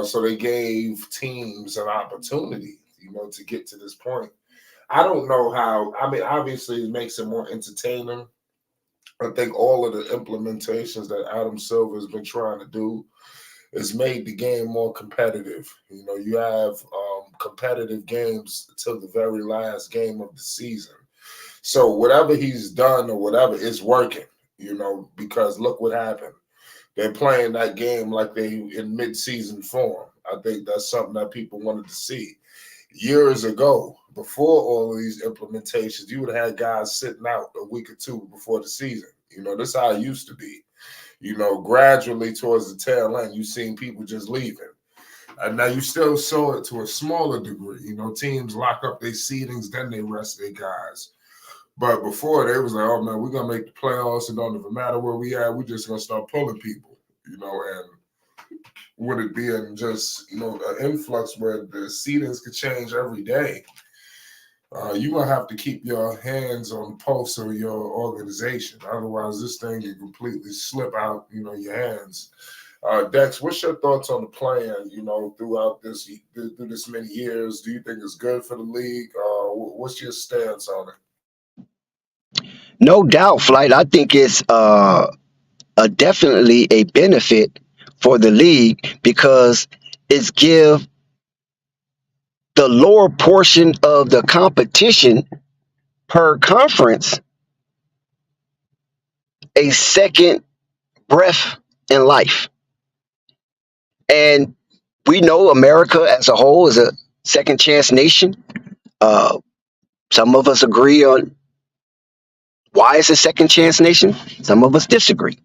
So they gave teams an opportunity, to get to this point. I don't know how. I mean, obviously, it makes it more entertaining. I think all of the implementations that Adam Silver has been trying to do has made the game more competitive. You have competitive games till the very last game of the season. So whatever he's done or whatever is working, because look what happened. They're playing that game like they in mid-season form. I think that's something that people wanted to see. Years ago, before all of these implementations, you would have had guys sitting out a week or two before the season. This is how it used to be. Gradually towards the tail end, you've seen people just leaving. And now you still saw it to a smaller degree. Teams lock up their seedings, then they rest their guys. But before they was like, oh man, we're gonna make the playoffs. It don't even matter where we at. We're just gonna start pulling people, and with it being just, an influx where the seedings could change every day, you're gonna have to keep your hands on the pulse of your organization. Otherwise, this thing can completely slip out, your hands. Dex, what's your thoughts on the plan, throughout through this many years? Do you think it's good for the league? What's your stance on it? No doubt, Flight. I think it's definitely a benefit for the league because it's give the lower portion of the competition per conference a second breath in life. And we know America as a whole is a second chance nation. Uh, some of us agree on why it's a second chance nation. Some of us disagree.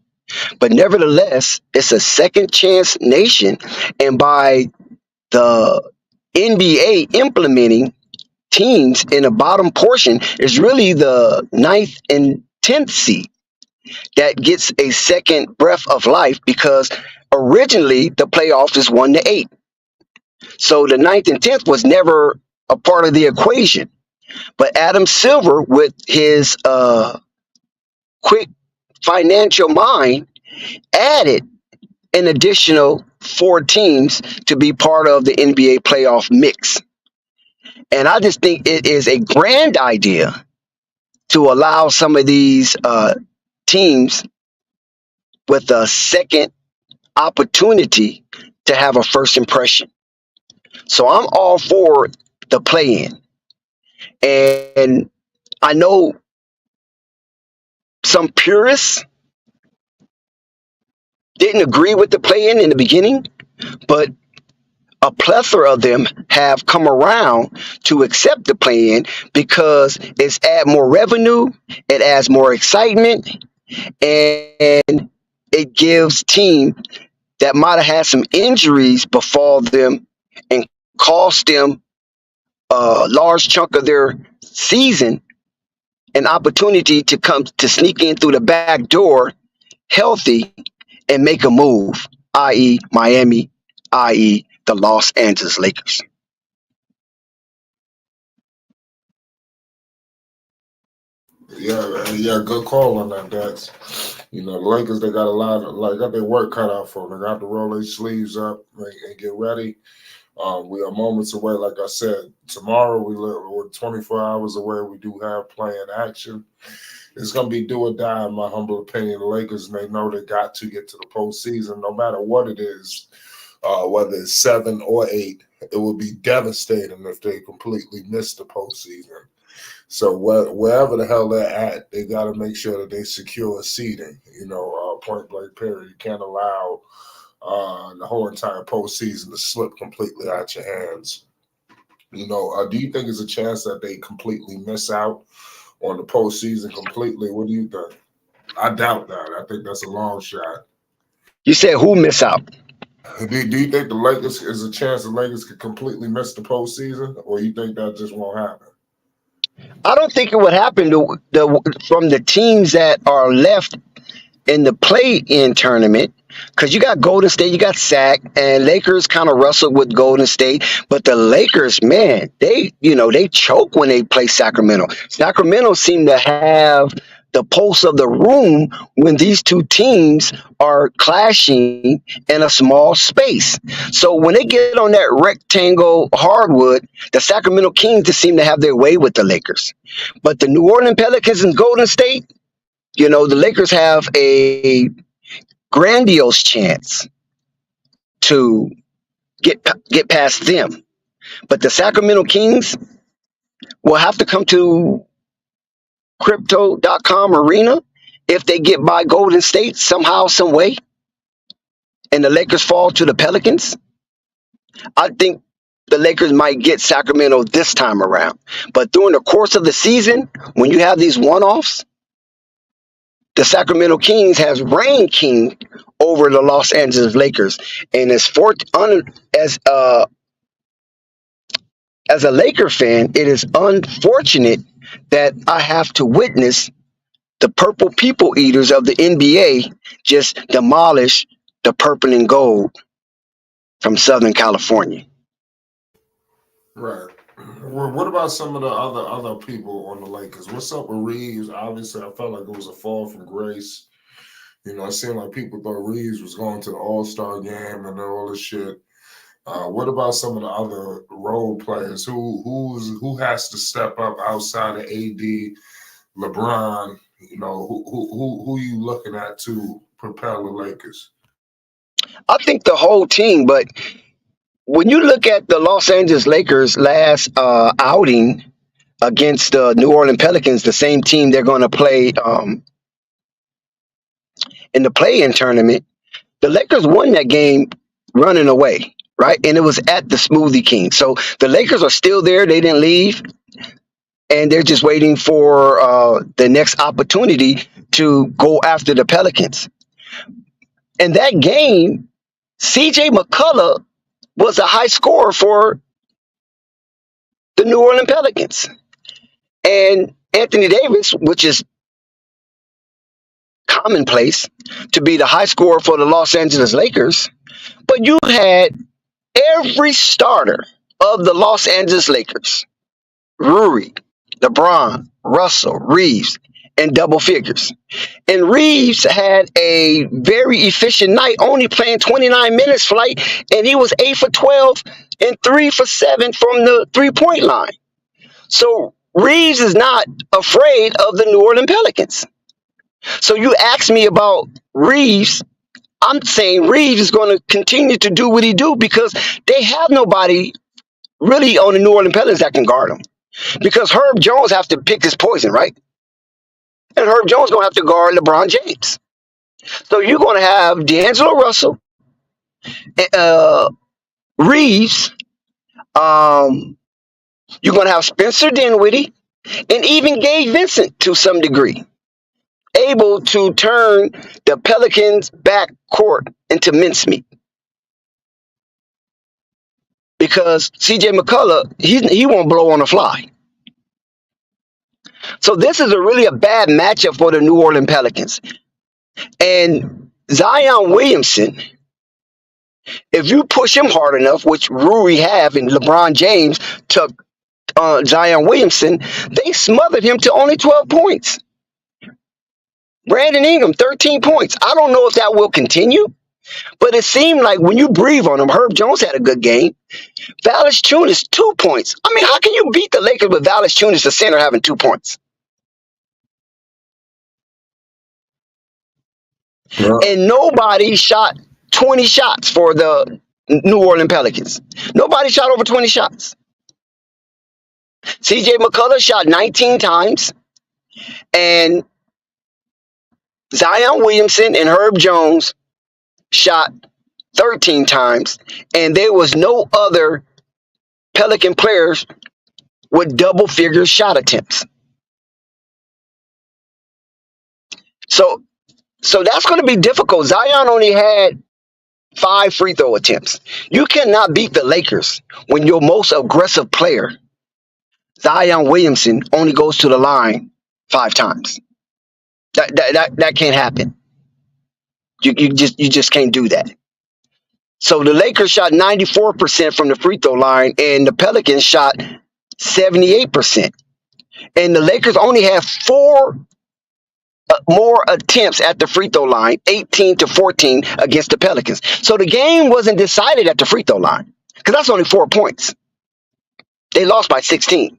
But nevertheless, it's a second chance nation. And by the NBA implementing teams in the bottom portion, is really the ninth and 10th seed that gets a second breath of life because originally the playoffs is 1-8. So the ninth and 10th was never a part of the equation. But Adam Silver, with his quick financial mind, added an additional four teams to be part of the NBA playoff mix. And I just think it is a grand idea to allow some of these teams with a second opportunity to have a first impression. So I'm all for the play in. And I know some purists didn't agree with the play in the beginning, but a plethora of them have come around to accept the play in because it's add more revenue, it adds more excitement, and it gives team that might have had some injuries befall them and cost them a large chunk of their season an opportunity to come to sneak in through the back door healthy and make a move, i.e. Miami, i.e. the Los Angeles Lakers. Yeah, good call on that, Dex. The Lakers, they got a lot of, got their work cut out for them. They got to roll their sleeves up and get ready. We are moments away, like I said. Tomorrow, we're 24 hours away. We do have playing action. It's going to be do or die, in my humble opinion. The Lakers, they know they got to get to the postseason, no matter what it is, whether it's 7 or 8. It would be devastating if they completely miss the postseason. So wherever the hell they're at, they got to make sure that they secure a seeding, point blank period. You can't allow the whole entire postseason to slip completely out your hands. Do you think there's a chance that they completely miss out on the postseason completely? What do you think? I doubt that. I think that's a long shot. You said who miss out? Do you think the Lakers is a chance the Lakers could completely miss the postseason, or you think that just won't happen? I don't think it would happen to from the teams that are left in the play-in tournament, because you got Golden State, you got Sac, and Lakers kind of wrestled with Golden State. But the Lakers, man, they choke when they play Sacramento. Sacramento seem to have the pulse of the room when these two teams are clashing in a small space. So when they get on that rectangle hardwood, the Sacramento Kings just seem to have their way with the Lakers. But the New Orleans Pelicans and Golden State, the Lakers have a grandiose chance to get past them. But the Sacramento Kings will have to come to crypto.com arena if they get by Golden State somehow, some way, and the Lakers fall to the Pelicans. I think the Lakers might get Sacramento this time around. But during the course of the season, when you have these one-offs, the Sacramento Kings has reigned king over the Los Angeles Lakers, and as a Laker fan, it is unfortunate that I have to witness the purple people eaters of the NBA just demolish the purple and gold from Southern California. Right. Well, what about some of the other people on the Lakers? What's up with Reeves? Obviously, I felt like it was a fall from grace. It seemed like people thought Reeves was going to the All-Star game and all this shit. What about some of the other role players? Who has to step up outside of AD, LeBron? Who you looking at to propel the Lakers? I think the whole team, but when you look at the Los Angeles Lakers last outing against the New Orleans Pelicans, the same team they're going to play in the play-in tournament, the Lakers won that game running away, right? And it was at the Smoothie King. So the Lakers are still there. They didn't leave. And they're just waiting for the next opportunity to go after the Pelicans. In that game, C.J. McCullough was a high scorer for the New Orleans Pelicans. And Anthony Davis, which is commonplace to be the high scorer for the Los Angeles Lakers, but you had every starter of the Los Angeles Lakers, Rui, LeBron, Russell, Reeves, in double figures. And Reeves had a very efficient night, only playing 29 minutes flight, and he was 8 for 12 and 3 for 7 from the three-point line. So Reeves is not afraid of the New Orleans Pelicans. So you ask me about Reeves, I'm saying Reeves is going to continue to do what he do because they have nobody really on the New Orleans Pelicans that can guard him. Because Herb Jones has to pick his poison, right? And Herb Jones is going to have to guard LeBron James. So you're going to have D'Angelo Russell, Reeves, you're going to have Spencer Dinwiddie, and even Gabe Vincent to some degree, able to turn the Pelicans' backcourt into mincemeat. Because C.J. McCullough, he won't blow on the fly. So this is really a bad matchup for the New Orleans Pelicans. And Zion Williamson, if you push him hard enough, which Rui have and LeBron James took Zion Williamson, they smothered him to only 12 points. Brandon Ingram, 13 points. I don't know if that will continue, but it seemed like when you breathe on him, Herb Jones had a good game. Valanciunas, 2 points. I mean, how can you beat the Lakers with Valanciunas, the center, having 2 points? Yeah. And nobody shot 20 shots for the New Orleans Pelicans. Nobody shot over 20 shots. C.J. McCullough shot 19 times, and Zion Williamson and Herb Jones shot 13 times, and there was no other Pelican players with double-figure shot attempts. So that's going to be difficult. Zion only had 5 free throw attempts. You cannot beat the Lakers when your most aggressive player, Zion Williamson only goes to the line 5 times. That can't happen. You just can't do that. So the Lakers shot 94% from the free throw line, and the Pelicans shot 78%. And the Lakers only have 4 more attempts at the free throw line, 18-14 against the Pelicans. So the game wasn't decided at the free throw line because that's only 4 points. They lost by 16.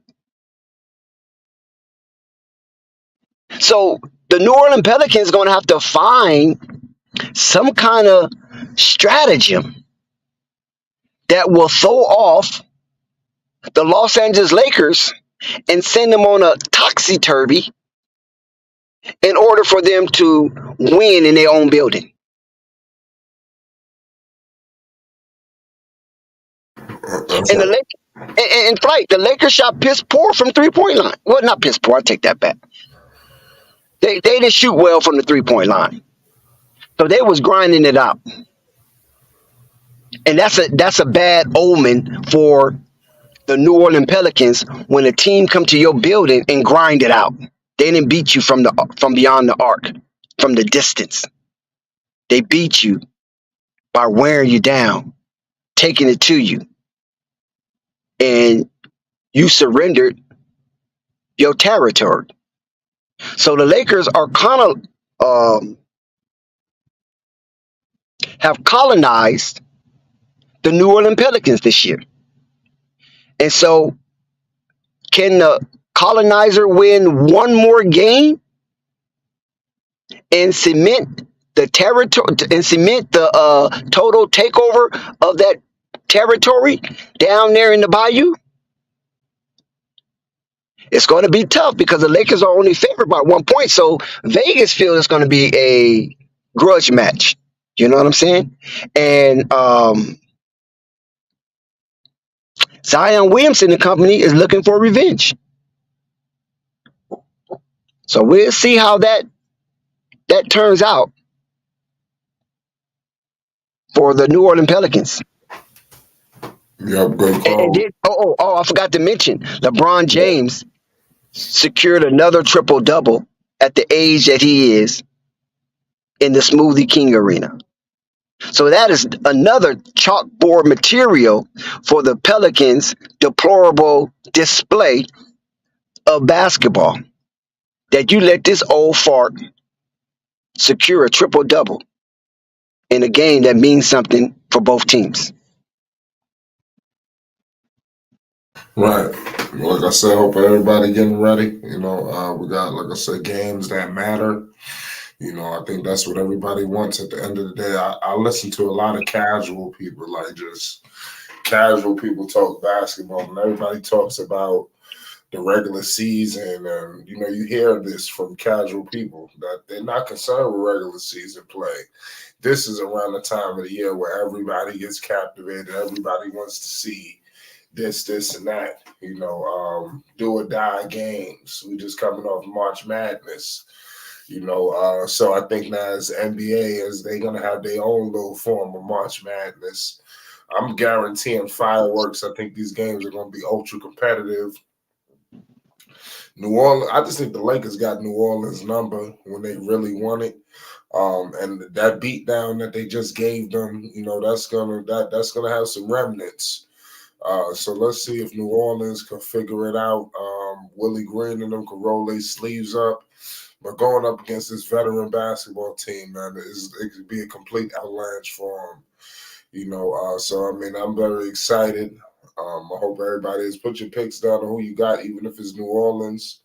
So the New Orleans Pelicans are going to have to find some kind of stratagem that will throw off the Los Angeles Lakers and send them on a topsy-turvy in order for them to win in their own building. And the Lakers, in flight, the Lakers shot piss poor from 3-point line. Well, not piss poor. I take that back. They didn't shoot well from the 3-point line, so they was grinding it out, and that's a bad omen for the New Orleans Pelicans when a team come to your building and grind it out. They didn't beat you from beyond the arc, from the distance. They beat you by wearing you down, taking it to you, and you surrendered your territory. So the Lakers are kind of have colonized the New Orleans Pelicans this year. And so can the colonizer win one more game and cement the territory and cement the total takeover of that territory down there in the bayou? It's going to be tough because the Lakers are only favored by 1 point. So Vegas feels it's going to be a grudge match. You know what I'm saying? And Zion Williamson and company is looking for revenge. So we'll see how that turns out for the New Orleans Pelicans. Yep, good call. And I forgot to mention, LeBron James secured another triple-double at the age that he is in the Smoothie King Arena. So that is another chalkboard material for the Pelicans' deplorable display of basketball, that you let this old fart secure a triple-double in a game that means something for both teams. Right. Like I said, hope everybody getting ready. You know, we got, like I said, games that matter. You know, I think that's what everybody wants at the end of the day. I listen to a lot of casual people, like just casual people talk basketball, and everybody talks about the regular season. And, you know, you hear this from casual people that they're not concerned with regular season play. This is around the time of the year where everybody gets captivated. Everybody wants to see this, and that, you know, do or die games. We just coming off March Madness, you know. So I think now as NBA, as they're going to have their own little form of March Madness, I'm guaranteeing fireworks. I think these games are going to be ultra competitive. New Orleans, I just think the Lakers got New Orleans' number when they really want it. And that beat down that they just gave them, you know, that's gonna have some remnants. So let's see if New Orleans can figure it out. Willie Green and them can roll their sleeves up. But going up against this veteran basketball team, man, it could be a complete avalanche for them. You know, so, I mean, I'm very excited. I hope everybody is. Put your picks down on who you got, even if it's New Orleans.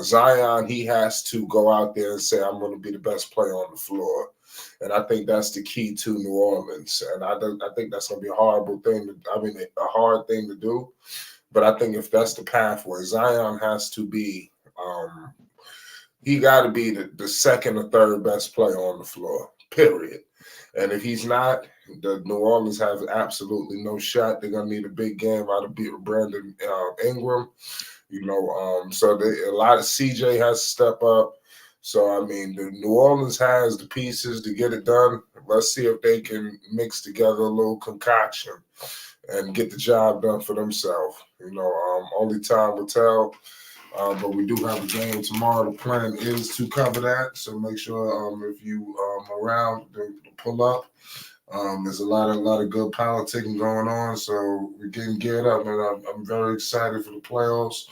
Zion, he has to go out there and say, I'm going to be the best player on the floor. And I think that's the key to New Orleans. And I think that's going to be a horrible thing. A hard thing to do. But I think if that's the pathway, Zion has to be, he got to be the second or third best player on the floor, period. And if he's not, the New Orleans have absolutely no shot. They're going to need a big game out of Brandon Ingram. You know, so a lot of CJ has to step up. So, I mean, the New Orleans has the pieces to get it done. Let's see if they can mix together a little concoction and get the job done for themselves. Only time will tell. But we do have a game tomorrow. The plan is to cover that, so make sure if you around to pull up. There's a lot of good politicking going on, so we're getting geared up, and I'm very excited for the playoffs.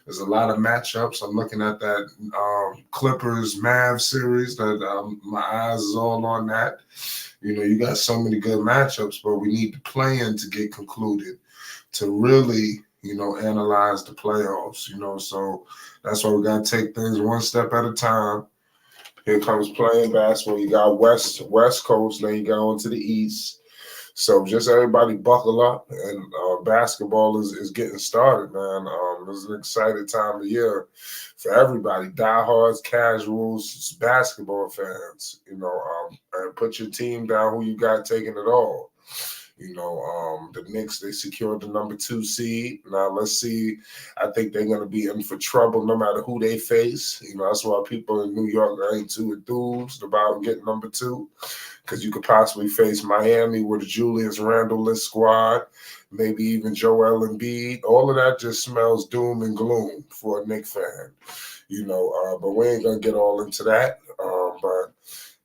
There's a lot of matchups. I'm looking at that Clippers Mavs series. That my eyes is all on that. You got so many good matchups, but we need the play-in to get concluded to really analyze the playoffs. So that's why we got to take things one step at a time. Here comes playing basketball. You got West Coast, then you go into the East. So just everybody buckle up, and basketball is getting started, man. This is an exciting time of year for everybody, diehards, casuals, basketball fans. And put your team down who you got taking it all. The Knicks, they secured the number 2 seed. Now let's see. I think they're going to be in for trouble no matter who they face. That's why people in New York ain't too enthused about getting number 2, because you could possibly face Miami with a Julius Randle-less squad, maybe even Joel Embiid. All of that just smells doom and gloom for a Knicks fan. But we ain't going to get all into that. But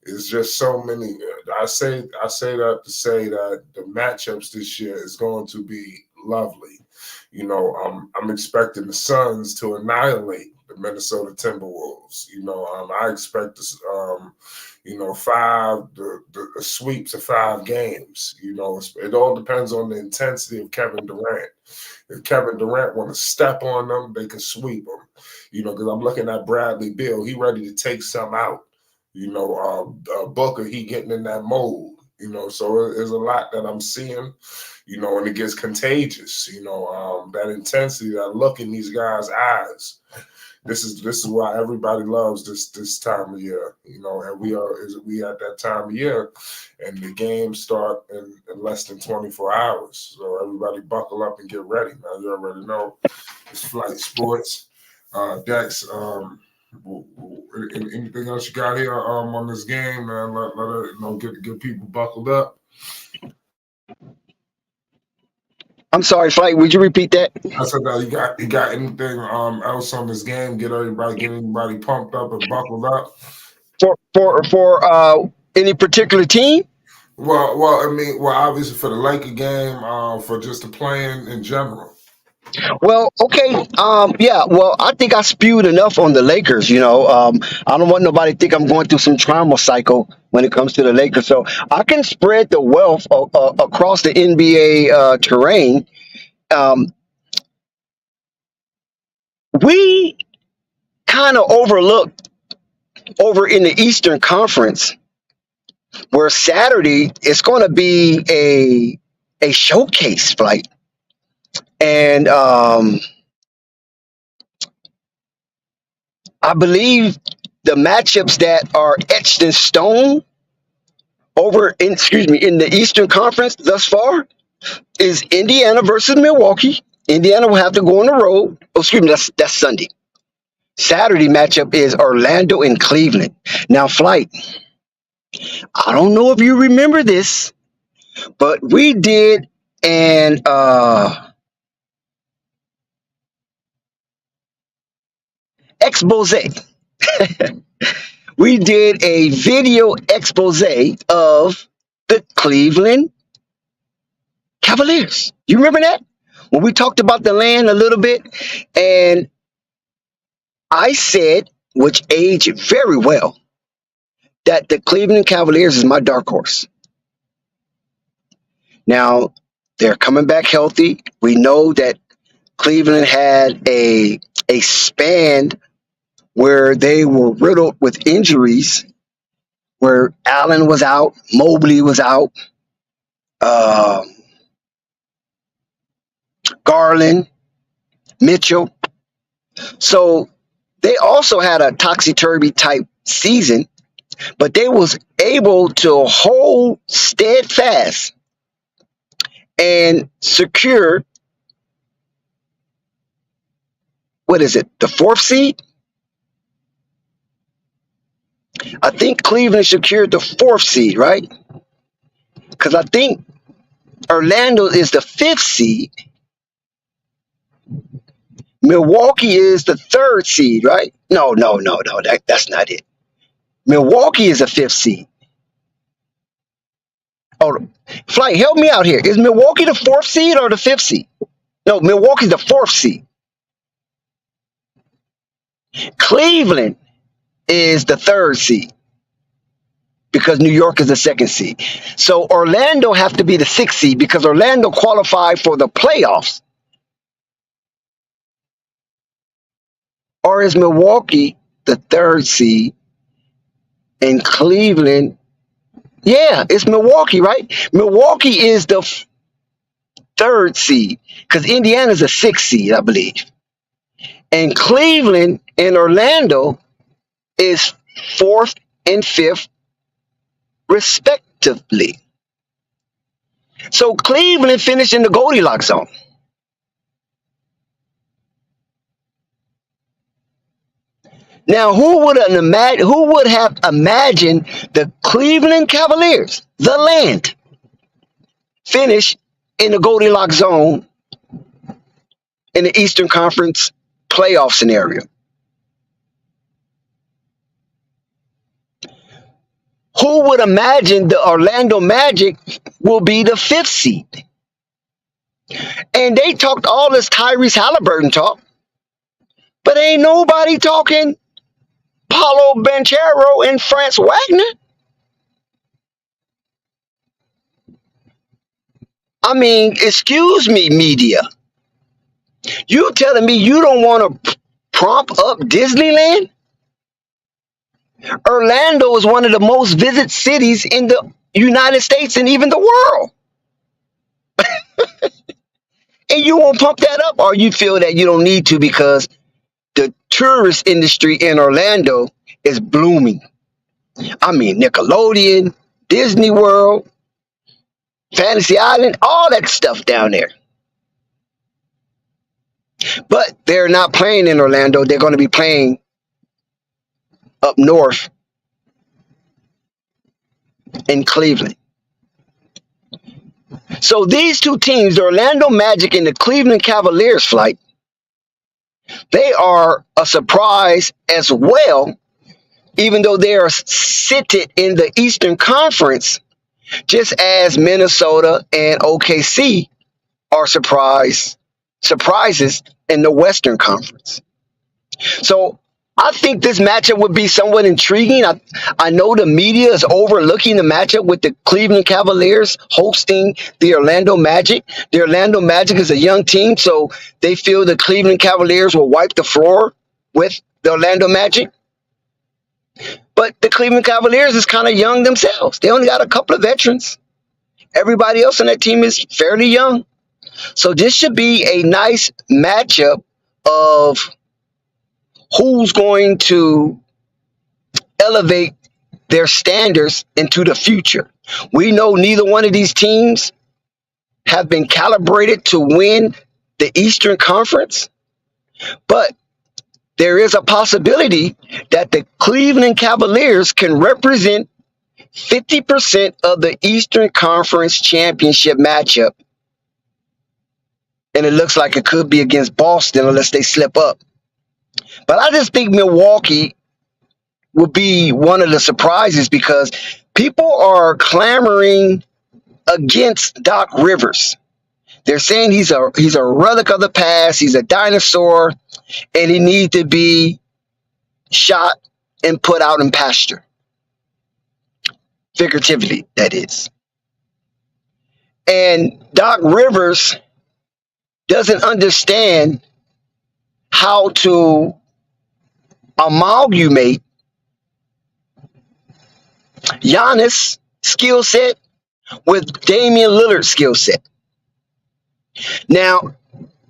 it's just so many. I say that to say that the matchups this year is going to be lovely. I'm expecting the Suns to annihilate the Minnesota Timberwolves. I expect this, the sweeps of 5 games. It all depends on the intensity of Kevin Durant. If Kevin Durant want to step on them, they can sweep them. Because I'm looking at Bradley Beal. He ready to take some out. Booker, he getting in that mold, so there's a lot that I'm seeing, and it gets contagious, that intensity, that look in these guys' eyes. This is why everybody loves this time of year, and we at that time of year, and the games start in less than 24 hours. So everybody buckle up and get ready. Now you already know it's Flight Sports. Dex, anything else you got here on this game, man? Let get people buckled up. I'm sorry, Flight. Would you repeat that? I said that you got anything else on this game? Get anybody pumped up and buckled up For any particular team? Well, obviously for the Laker game, for just the playing in general. Well, okay. Yeah. Well, I think I spewed enough on the Lakers. I don't want nobody to think I'm going through some trauma cycle when it comes to the Lakers. So I can spread the wealth across the NBA terrain. We kind of overlooked over in the Eastern Conference, where Saturday it's going to be a showcase flight, and I believe the matchups that are etched in stone in the Eastern Conference thus far is Indiana versus Milwaukee. Indiana will have to go on the road. Oh, excuse me, that's Sunday. Saturday matchup is Orlando and Cleveland. Now, Flight, I don't know if you remember this, but we did an expose. We did a video expose of the Cleveland Cavaliers. You remember that? When we talked about the land a little bit, and I said, which aged very well, that the Cleveland Cavaliers is my dark horse. Now, they're coming back healthy. We know that Cleveland had a span where they were riddled with injuries, where Allen was out, Mobley was out, Garland, Mitchell. So they also had a topsy-turvy type season, but they was able to hold steadfast and secure, the 4th seed? I think Cleveland secured the 4th seed, right? Because I think Orlando is the 5th seed. Milwaukee is the 3rd seed, right? No. That's not it. Milwaukee is a 5th seed. Oh, Flight, help me out here. Is Milwaukee the 4th seed or the 5th seed? No, Milwaukee's the 4th seed. Cleveland is the 3rd seed because New York is the 2nd seed. So Orlando have to be the 6th seed because Orlando qualified for the playoffs. Or is Milwaukee the 3rd seed and Cleveland? Yeah, it's Milwaukee, right? Milwaukee is the 3rd seed because Indiana's a 6th seed, I believe. And Cleveland and Orlando is 4th and 5th, respectively. So Cleveland finished in the Goldilocks zone. Now, who would have imagined the Cleveland Cavaliers, the land, finish in the Goldilocks zone in the Eastern Conference playoff scenario? Who would imagine the Orlando Magic will be the 5th seed? And they talked all this Tyrese Halliburton talk, but ain't nobody talking Paulo Banchero and Franz Wagner. I mean, excuse me, media. You telling me you don't want to prop up Disneyland? Orlando is one of the most visited cities in the United States and even the world. And you won't pump that up, or you feel that you don't need to because the tourist industry in Orlando is blooming. I mean, Nickelodeon, Disney World, Fantasy Island, all that stuff down there. But they're not playing in Orlando. They're going to be playing up north in Cleveland. So these two teams, the Orlando Magic and the Cleveland Cavaliers, Flight, they are a surprise as well, even though they are seated in the Eastern Conference, just as Minnesota and OKC are surprises in the Western Conference. So I think this matchup would be somewhat intriguing. I know the media is overlooking the matchup with the Cleveland Cavaliers hosting the Orlando Magic. The Orlando Magic is a young team, so they feel the Cleveland Cavaliers will wipe the floor with the Orlando Magic. But the Cleveland Cavaliers is kind of young themselves. They only got a couple of veterans. Everybody else on that team is fairly young. So this should be a nice matchup of who's going to elevate their standards into the future. We know neither one of these teams have been calibrated to win the Eastern Conference, but there is a possibility that the Cleveland Cavaliers can represent 50% of the Eastern Conference championship matchup. And it looks like it could be against Boston unless they slip up. But I just think Milwaukee will be one of the surprises because people are clamoring against Doc Rivers. They're saying he's a relic of the past. He's a dinosaur, and he needs to be shot and put out in pasture. Figuratively, that is. And Doc Rivers doesn't understand how to amalgamate Giannis' skill set with Damian Lillard's skill set. Now,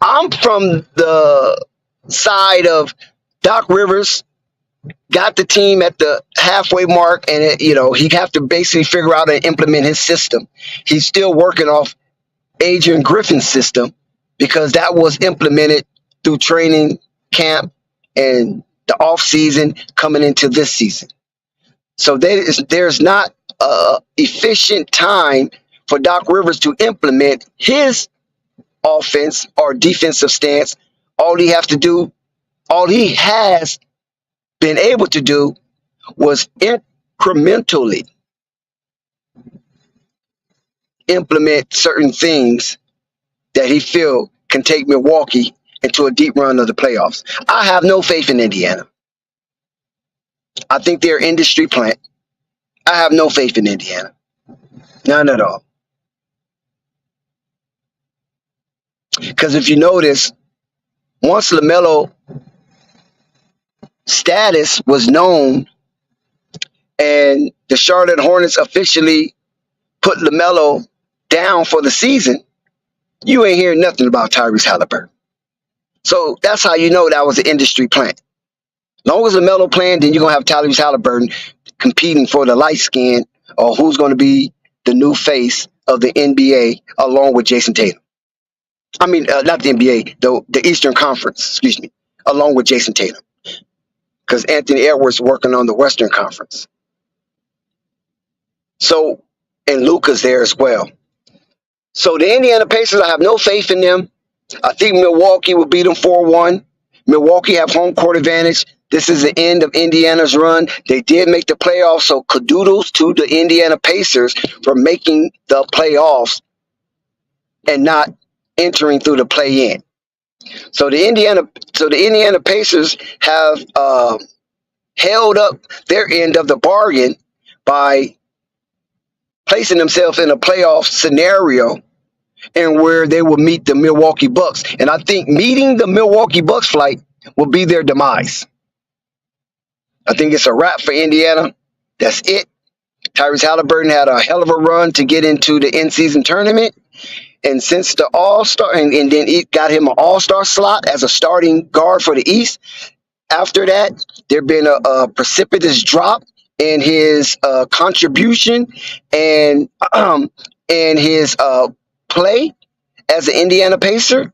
I'm from the side of Doc Rivers got the team at the halfway mark, and he'd have to basically figure out and implement his system. He's still working off Adrian Griffin's system because that was implemented through training camp and the off season coming into this season. So there's not efficient time for Doc Rivers to implement his offense or defensive stance. All he has to do, all he has been able to do was incrementally implement certain things that he feel can take Milwaukee into a deep run of the playoffs. I have no faith in Indiana. I think they're industry plant. I have no faith in Indiana. None at all. Because if you notice, once LaMelo status was known and the Charlotte Hornets officially put LaMelo down for the season, you ain't hearing nothing about Tyrese Halliburton. So that's how you know that was an industry plant. Long as LaMelo playing, then you're going to have Tyrese Halliburton competing for the light skin or who's going to be the new face of the NBA along with Jason Tatum. I mean, not the NBA, the Eastern Conference, excuse me, along with Jason Tatum. Because Anthony Edwards working on the Western Conference. So, and Luka's there as well. So the Indiana Pacers, I have no faith in them. I think Milwaukee will beat them 4-1. Milwaukee have home court advantage. This is the end of Indiana's run. They did make the playoffs, so kudos to the Indiana Pacers for making the playoffs and not entering through the play-in. So the Indiana Pacers have held up their end of the bargain by placing themselves in a playoff scenario and where they will meet the Milwaukee Bucks. And I think meeting the Milwaukee Bucks flight will be their demise. I think it's a wrap for Indiana. That's it. Tyrese Halliburton had a hell of a run to get into the in-season tournament. And since the All-Star, and then it got him an All-Star slot as a starting guard for the East. After that, there been a precipitous drop in his contribution and his play as an Indiana Pacer.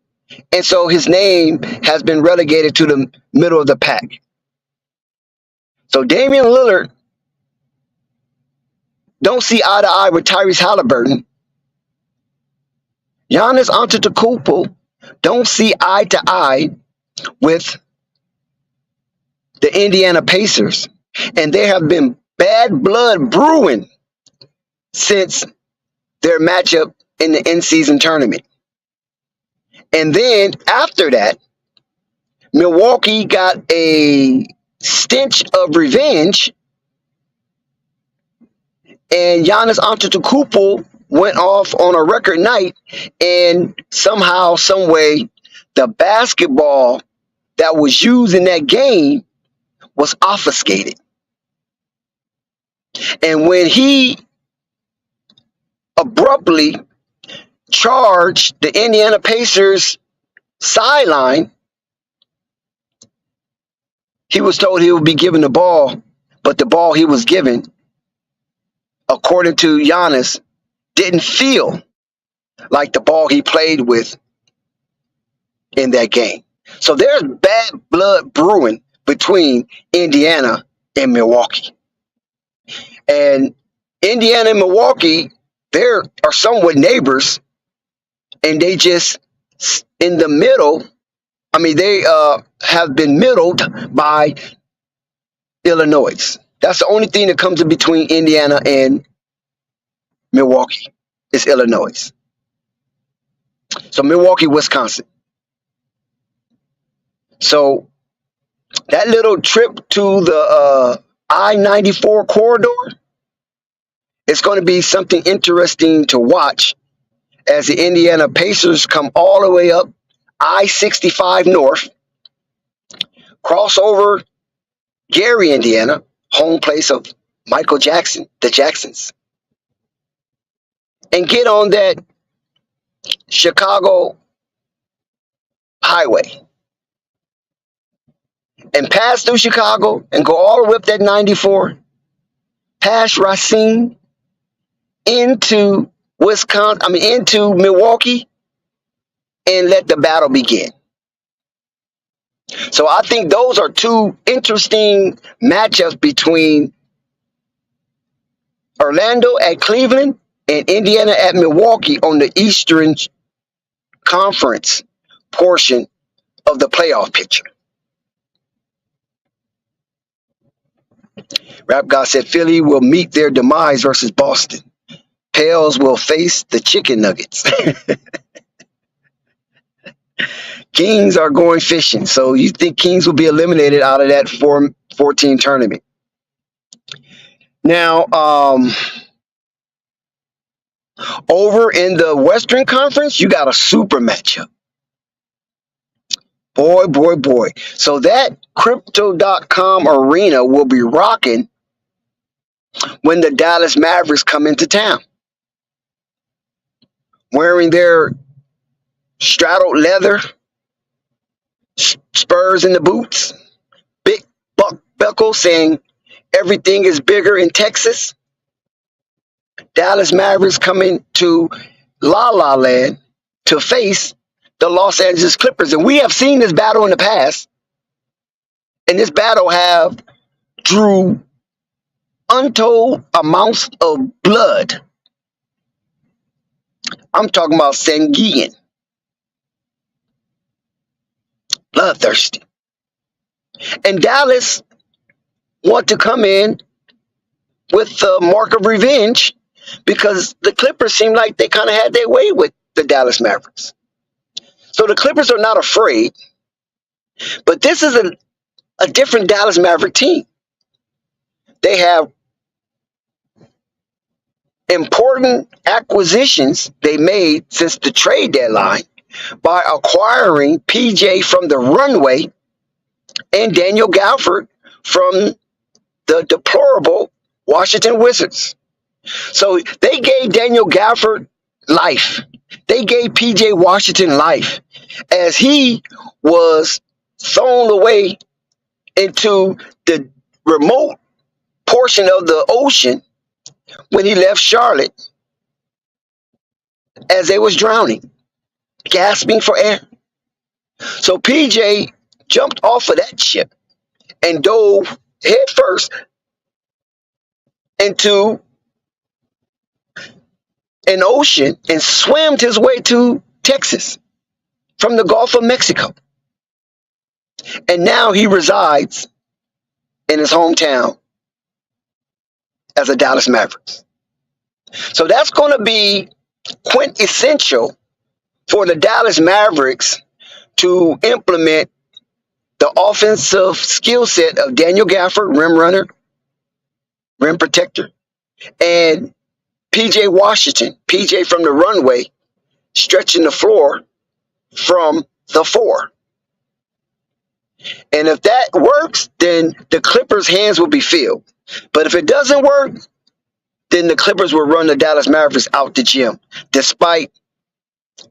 And so his name has been relegated to the middle of the pack. So Damian Lillard don't see eye to eye with Tyrese Halliburton. Giannis Antetokounmpo don't see eye to eye with the Indiana Pacers. And there have been bad blood brewing since their matchup in the in-season tournament. And then after that, Milwaukee got a stench of revenge, and Giannis Antetokounmpo went off on a record night, and somehow, some way, the basketball that was used in that game was obfuscated. And when he abruptly charged the Indiana Pacers sideline, he was told he would be given the ball, but the ball he was given, according to Giannis, didn't feel like the ball he played with in that game. So there's bad blood brewing between Indiana and Milwaukee. And Indiana and Milwaukee, they are somewhat neighbors, and they just in the middle. I mean, they have been middled by Illinois. That's the only thing that comes in between Indiana and Milwaukee is Illinois. So Milwaukee, Wisconsin. So that little trip to the I-94 corridor is going to be something interesting to watch as the Indiana Pacers come all the way up I-65 North, cross over Gary, Indiana, home place of Michael Jackson, the Jacksons, and get on that Chicago highway and pass through Chicago and go all the way up that 94, past Racine, into into Milwaukee, and let the battle begin. So I think those are two interesting matchups between Orlando at Cleveland and Indiana at Milwaukee on the Eastern Conference portion of the playoff picture. Rap God said Philly will meet their demise versus Boston. Pels will face the Chicken Nuggets. Kings are going fishing. So you think Kings will be eliminated out of that 14 tournament. Now, over in the Western Conference, you got a super matchup. Boy, boy, boy. So that Crypto.com arena will be rocking when the Dallas Mavericks come into town. Wearing their straddled leather, spurs in the boots, big buck buckle saying everything is bigger in Texas. Dallas Mavericks coming to La La Land to face the Los Angeles Clippers. And we have seen this battle in the past. And this battle have drew untold amounts of blood. I'm talking about Sanguine. Bloodthirsty. And Dallas want to come in with the mark of revenge because the Clippers seem like they kind of had their way with the Dallas Mavericks. So the Clippers are not afraid, but this is a different Dallas Maverick team. They have important acquisitions they made since the trade deadline by acquiring PJ from the Runway and Daniel Gafford from the deplorable Washington Wizards. So they gave Daniel Gafford life. They gave PJ Washington life as he was thrown away into the remote portion of the ocean when he left Charlotte as they was drowning, gasping for air. So PJ jumped off of that ship and dove headfirst into an ocean and swam his way to Texas from the Gulf of Mexico. And now he resides in his hometown as a Dallas Mavericks. So that's going to be quintessential for the Dallas Mavericks to implement the offensive skill set of Daniel Gafford, rim runner, rim protector, and PJ Washington, PJ from the Runway, stretching the floor from the four. And if that works, then the Clippers' hands will be filled. But if it doesn't work, then the Clippers will run the Dallas Mavericks out the gym, despite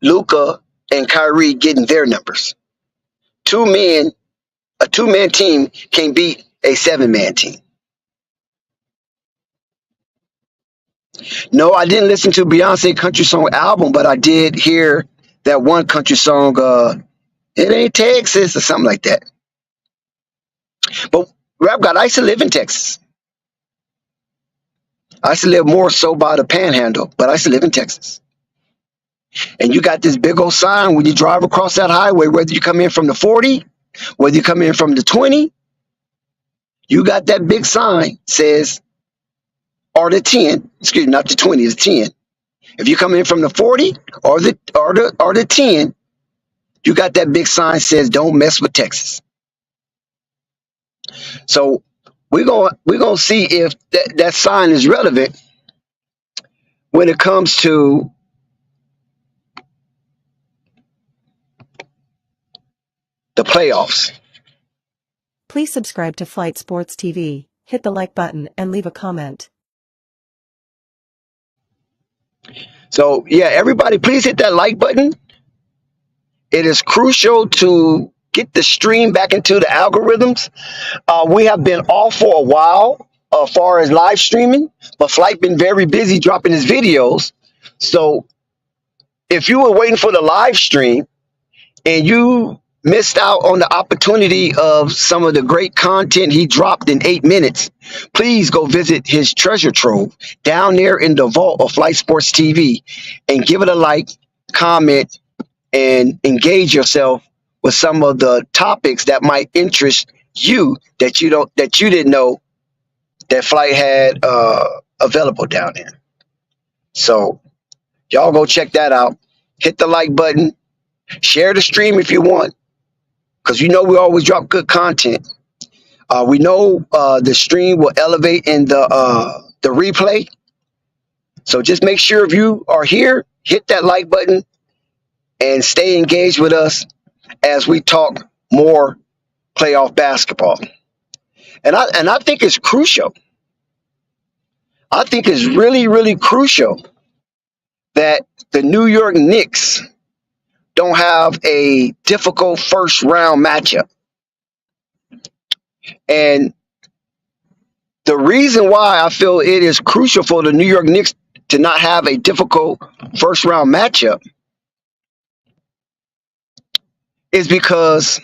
Luka and Kyrie getting their numbers. A two-man team can beat a seven-man team. No, I didn't listen to Beyonce country song album, but I did hear that one country song, It Ain't Texas or something like that. But Rap God, I used to live in Texas. I used to live more so by the Panhandle, but I used to live in Texas. And you got this big old sign when you drive across that highway, whether you come in from the 40, whether you come in from the 20, you got that big sign says, or the 10, excuse me, not the 20, it's 10. If you come in from the 40 or the 10, you got that big sign says, don't mess with Texas. So we're gonna see if that sign is relevant when it comes to the playoffs. Please subscribe to Flight Sports TV, hit the like button, and leave a comment. So yeah, everybody, please hit that like button. It is crucial to get the stream back into the algorithms. We have been off for a while as far as live streaming, but Flight been very busy dropping his videos. So if you were waiting for the live stream and you missed out on the opportunity of some of the great content he dropped in 8 minutes, please go visit his treasure trove down there in the vault of Flight Sports TV and give it a like, comment, and engage yourself with some of the topics that might interest you that you didn't know that Flight had available down there. So y'all go check that out. Hit the like button. Share the stream if you want, because you know we always drop good content. We know the stream will elevate in the replay. So just make sure if you are here, hit that like button and stay engaged with us as we talk more playoff basketball. And I think it's crucial. I think it's really, really crucial that the New York Knicks don't have a difficult first round matchup. And the reason why I feel it is crucial for the New York Knicks to not have a difficult first round matchup is because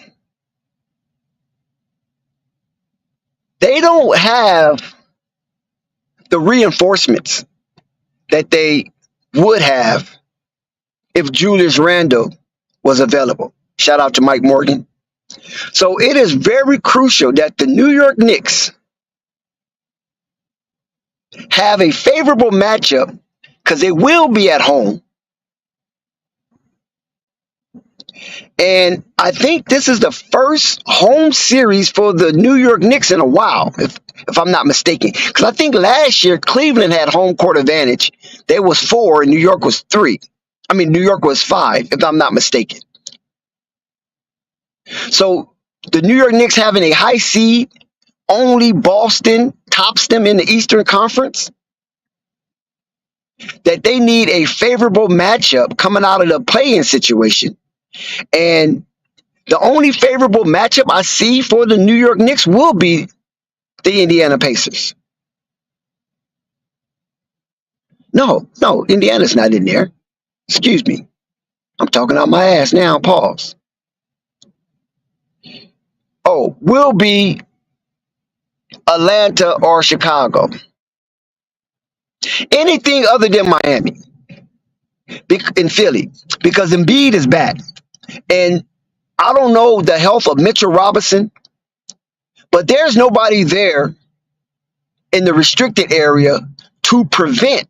they don't have the reinforcements that they would have if Julius Randle was available. Shout out to Mike Morgan. So it is very crucial that the New York Knicks have a favorable matchup because they will be at home. And I think this is the first home series for the New York Knicks in a while, if I'm not mistaken. Because I think last year Cleveland had home court advantage. They was 4 and New York was 3. I mean, New York was 5, if I'm not mistaken. So the New York Knicks having a high seed, only Boston tops them in the Eastern Conference, that they need a favorable matchup coming out of the play-in situation. And the only favorable matchup I see for the New York Knicks will be the Indiana Pacers. No, Indiana's not in there. Excuse me. I'm talking out my ass now. Pause. Oh, will be Atlanta or Chicago. Anything other than Miami in Philly, because Embiid is back. And I don't know the health of Mitchell Robinson, but there's nobody there in the restricted area to prevent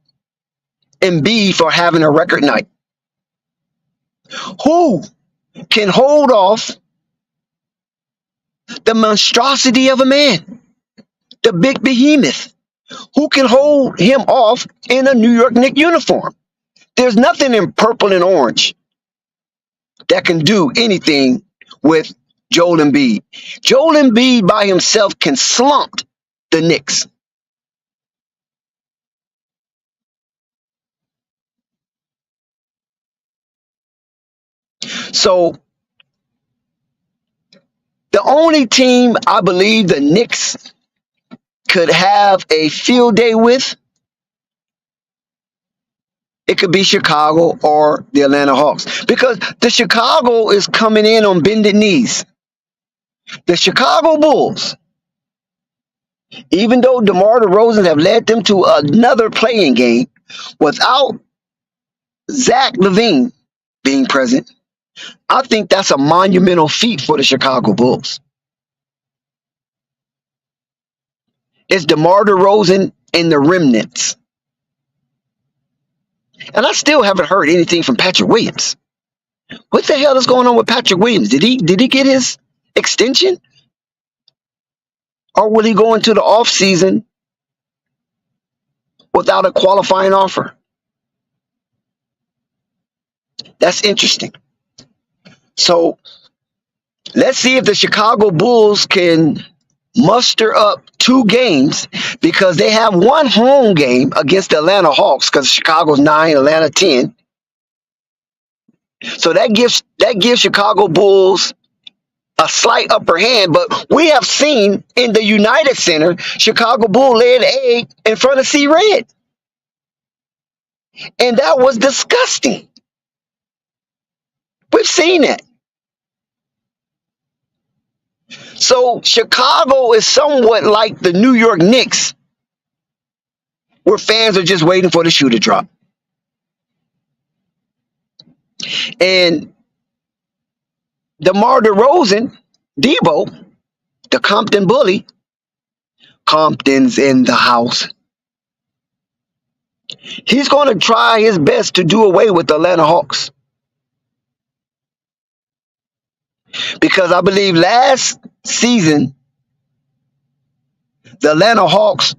Embiid from having a record night. Who can hold off the monstrosity of a man, the big behemoth? Who can hold him off in a New York Knicks uniform? There's nothing in purple and orange that can do anything with Joel Embiid. Joel Embiid by himself can slump the Knicks. So the only team I believe the Knicks could have a field day with, it could be Chicago or the Atlanta Hawks, because the Chicago is coming in on bended knees. The Chicago Bulls, even though DeMar DeRozan have led them to another playing game without Zach LaVine being present, I think that's a monumental feat for the Chicago Bulls. It's DeMar DeRozan and the remnants. And I still haven't heard anything from Patrick Williams. What the hell is going on with Patrick Williams? Did he get his extension? Or will he go into the offseason without a qualifying offer? That's interesting. So let's see if the Chicago Bulls can muster up 2 games, because they have one home game against the Atlanta Hawks, because Chicago's 9, Atlanta 10. So that gives Chicago Bulls a slight upper hand. But we have seen in the United Center, Chicago Bull laid an egg in front of C Red. And that was disgusting. We've seen that. So Chicago is somewhat like the New York Knicks, where fans are just waiting for the shoe to drop. And DeMar DeRozan, Debo, the Compton bully, Compton's in the house. He's going to try his best to do away with the Atlanta Hawks. Because I believe last season, the Atlanta Hawks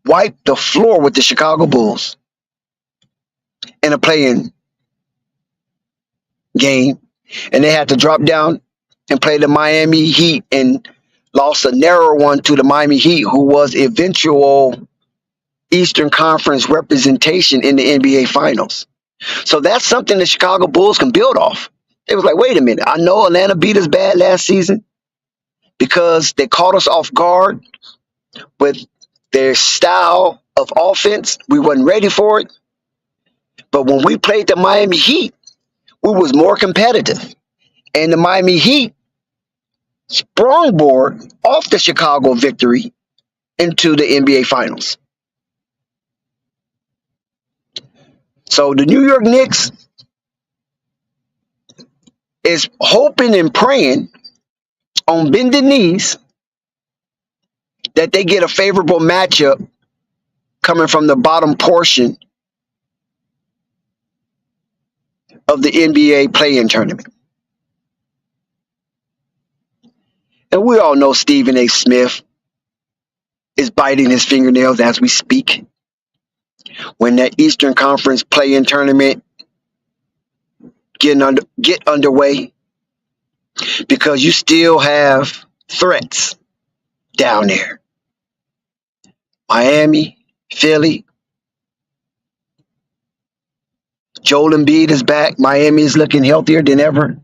wiped the floor with the Chicago Bulls in a play-in game. And they had to drop down and play the Miami Heat and lost a narrow one to the Miami Heat, who was eventual Eastern Conference representation in the NBA Finals. So that's something the Chicago Bulls can build off. It was like, wait a minute, I know Atlanta beat us bad last season because they caught us off guard with their style of offense. We wasn't ready for it. But when we played the Miami Heat, we was more competitive. And the Miami Heat sprungboard off the Chicago victory into the NBA Finals. So the New York Knicks is hoping and praying on bended knees that they get a favorable matchup coming from the bottom portion of the NBA play-in tournament. And we all know Stephen A. Smith is biting his fingernails as we speak. When that Eastern Conference play-in tournament get underway, because you still have threats down there. Miami, Philly. Joel Embiid is back. Miami is looking healthier than ever.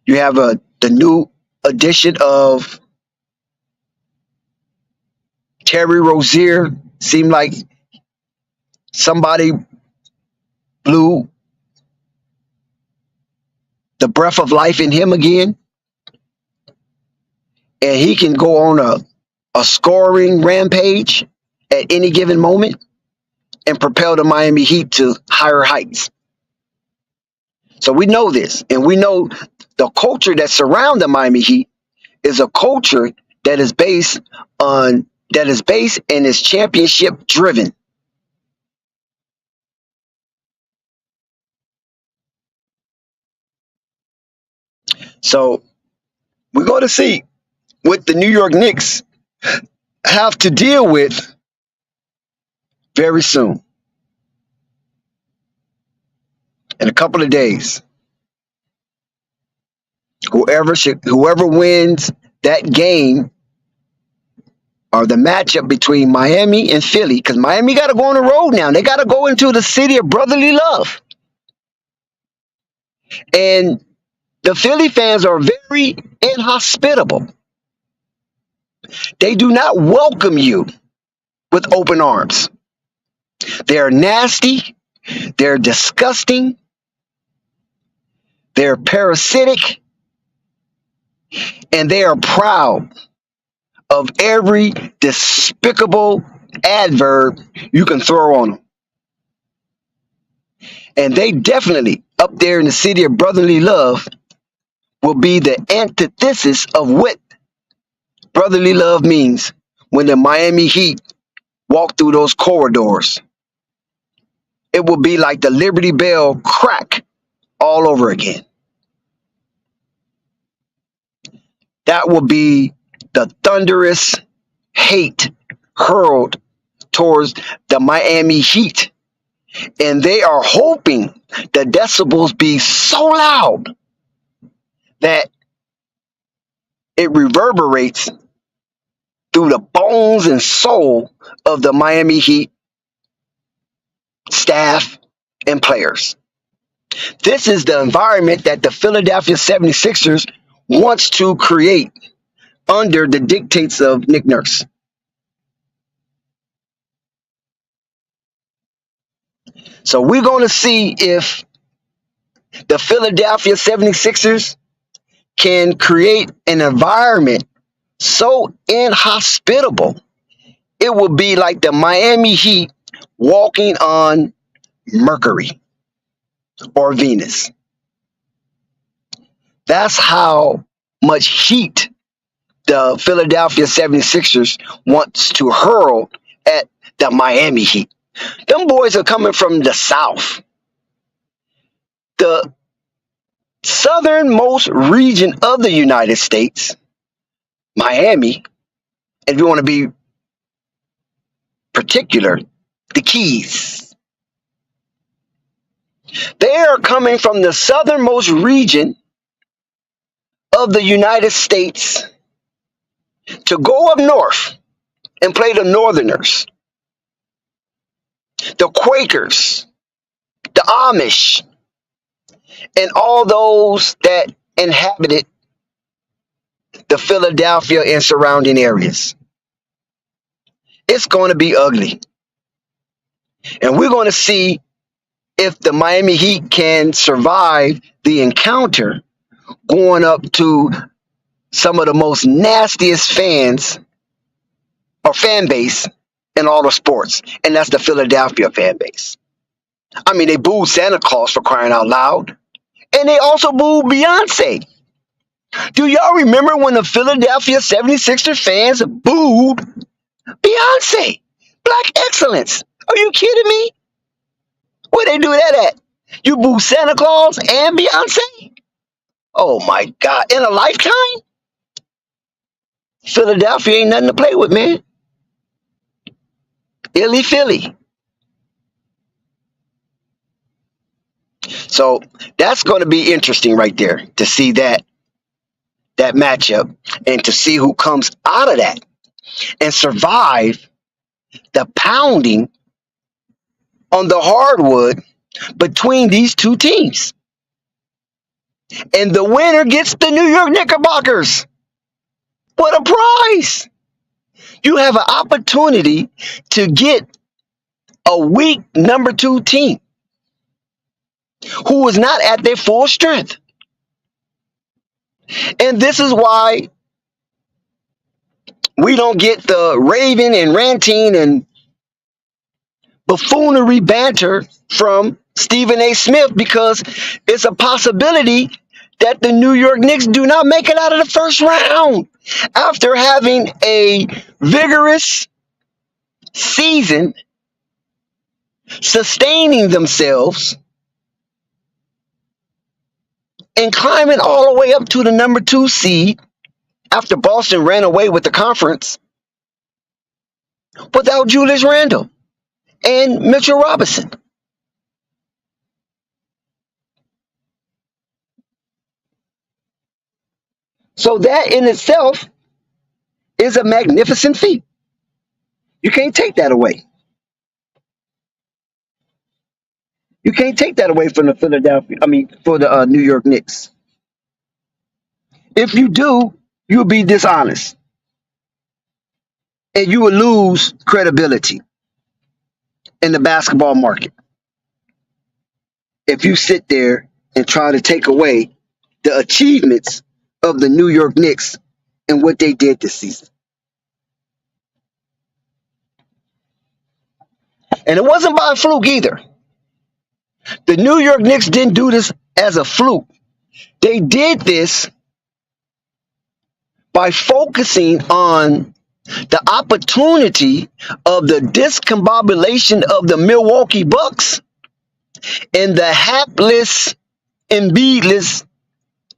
You have the new addition of Terry Rozier. Seemed like somebody blew the breath of life in him again. And he can go on a scoring rampage at any given moment and propel the Miami Heat to higher heights. So we know this, and we know the culture that surrounds the Miami Heat is a culture that is based and is championship driven. So we're going to see what the New York Knicks have to deal with very soon. In a couple of days. Whoever wins that game or the matchup between Miami and Philly, because Miami got to go on the road now. They got to go into the city of brotherly love. And the Philly fans are very inhospitable. They do not welcome you with open arms. They're nasty. They're disgusting. They're parasitic. And they are proud of every despicable adverb you can throw on them. And they definitely, up there in the city of brotherly love, will be the antithesis of what brotherly love means when the Miami Heat walk through those corridors. It will be like the Liberty Bell crack all over again. That will be the thunderous hate hurled towards the Miami Heat. And they are hoping the decibels be so loud that it reverberates through the bones and soul of the Miami Heat staff and players. This is the environment that the Philadelphia 76ers wants to create under the dictates of Nick Nurse. So we're going to see if the Philadelphia 76ers can create an environment so inhospitable, it will be like the Miami Heat walking on Mercury or Venus. That's how much heat the Philadelphia 76ers wants to hurl at the Miami Heat. Them boys are coming from the South. The southernmost region of the United States, Miami, if you want to be particular, the Keys. They are coming from the southernmost region of the United States to go up north and play the Northerners, the Quakers, the Amish, and all those that inhabited the Philadelphia and surrounding areas. It's going to be ugly. And we're going to see if the Miami Heat can survive the encounter going up to some of the most nastiest fans or fan base in all the sports. And that's the Philadelphia fan base. I mean, they booed Santa Claus for crying out loud. And they also booed Beyonce. Do y'all remember when the Philadelphia 76ers fans booed Beyonce? Black excellence. Are you kidding me? Where they do that at? You boo Santa Claus and Beyonce? Oh my God. In a lifetime? Philadelphia ain't nothing to play with, man. Illy Philly. So that's going to be interesting right there to see that matchup and to see who comes out of that and survive the pounding on the hardwood between these two teams. And the winner gets the New York Knickerbockers. What a prize! You have an opportunity to get a weak number 2 team who is not at their full strength. And this is why we don't get the raving and ranting and buffoonery banter from Stephen A. Smith, because it's a possibility that the New York Knicks do not make it out of the first round after having a vigorous season, sustaining themselves and climbing all the way up to the number 2 seed after Boston ran away with the conference without Julius Randle and Mitchell Robinson. So that in itself is a magnificent feat. You can't take that away. You can't take that away from the New York Knicks. If you do, you'll be dishonest. And you will lose credibility in the basketball market if you sit there and try to take away the achievements of the New York Knicks and what they did this season. And it wasn't by a fluke either. The New York Knicks didn't do this as a fluke. They did this by focusing on the opportunity of the discombobulation of the Milwaukee Bucks and the hapless and beadless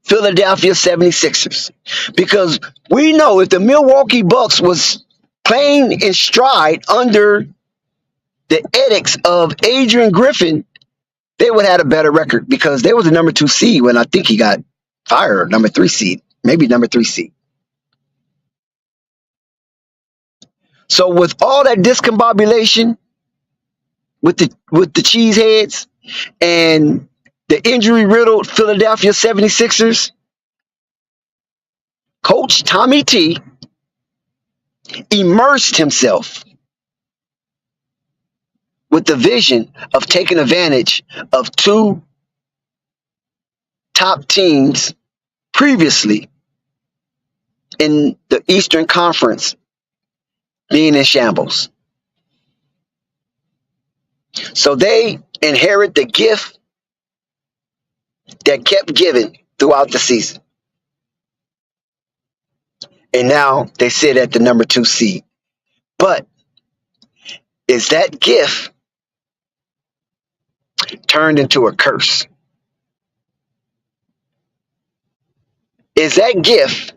Philadelphia 76ers. Because we know if the Milwaukee Bucks was playing in stride under the edicts of Adrian Griffin, they would have had a better record because they was the number 2 seed when I think he got fired, number 3 seed, maybe number 3 seed. So with all that discombobulation with the cheeseheads and the injury-riddled Philadelphia 76ers, Coach Tommy T immersed himself with the vision of taking advantage of 2 top teams previously in the Eastern Conference being in shambles. So they inherit the gift that kept giving throughout the season. And now they sit at the number 2 seed. But is that gift turned into a curse? Is that gift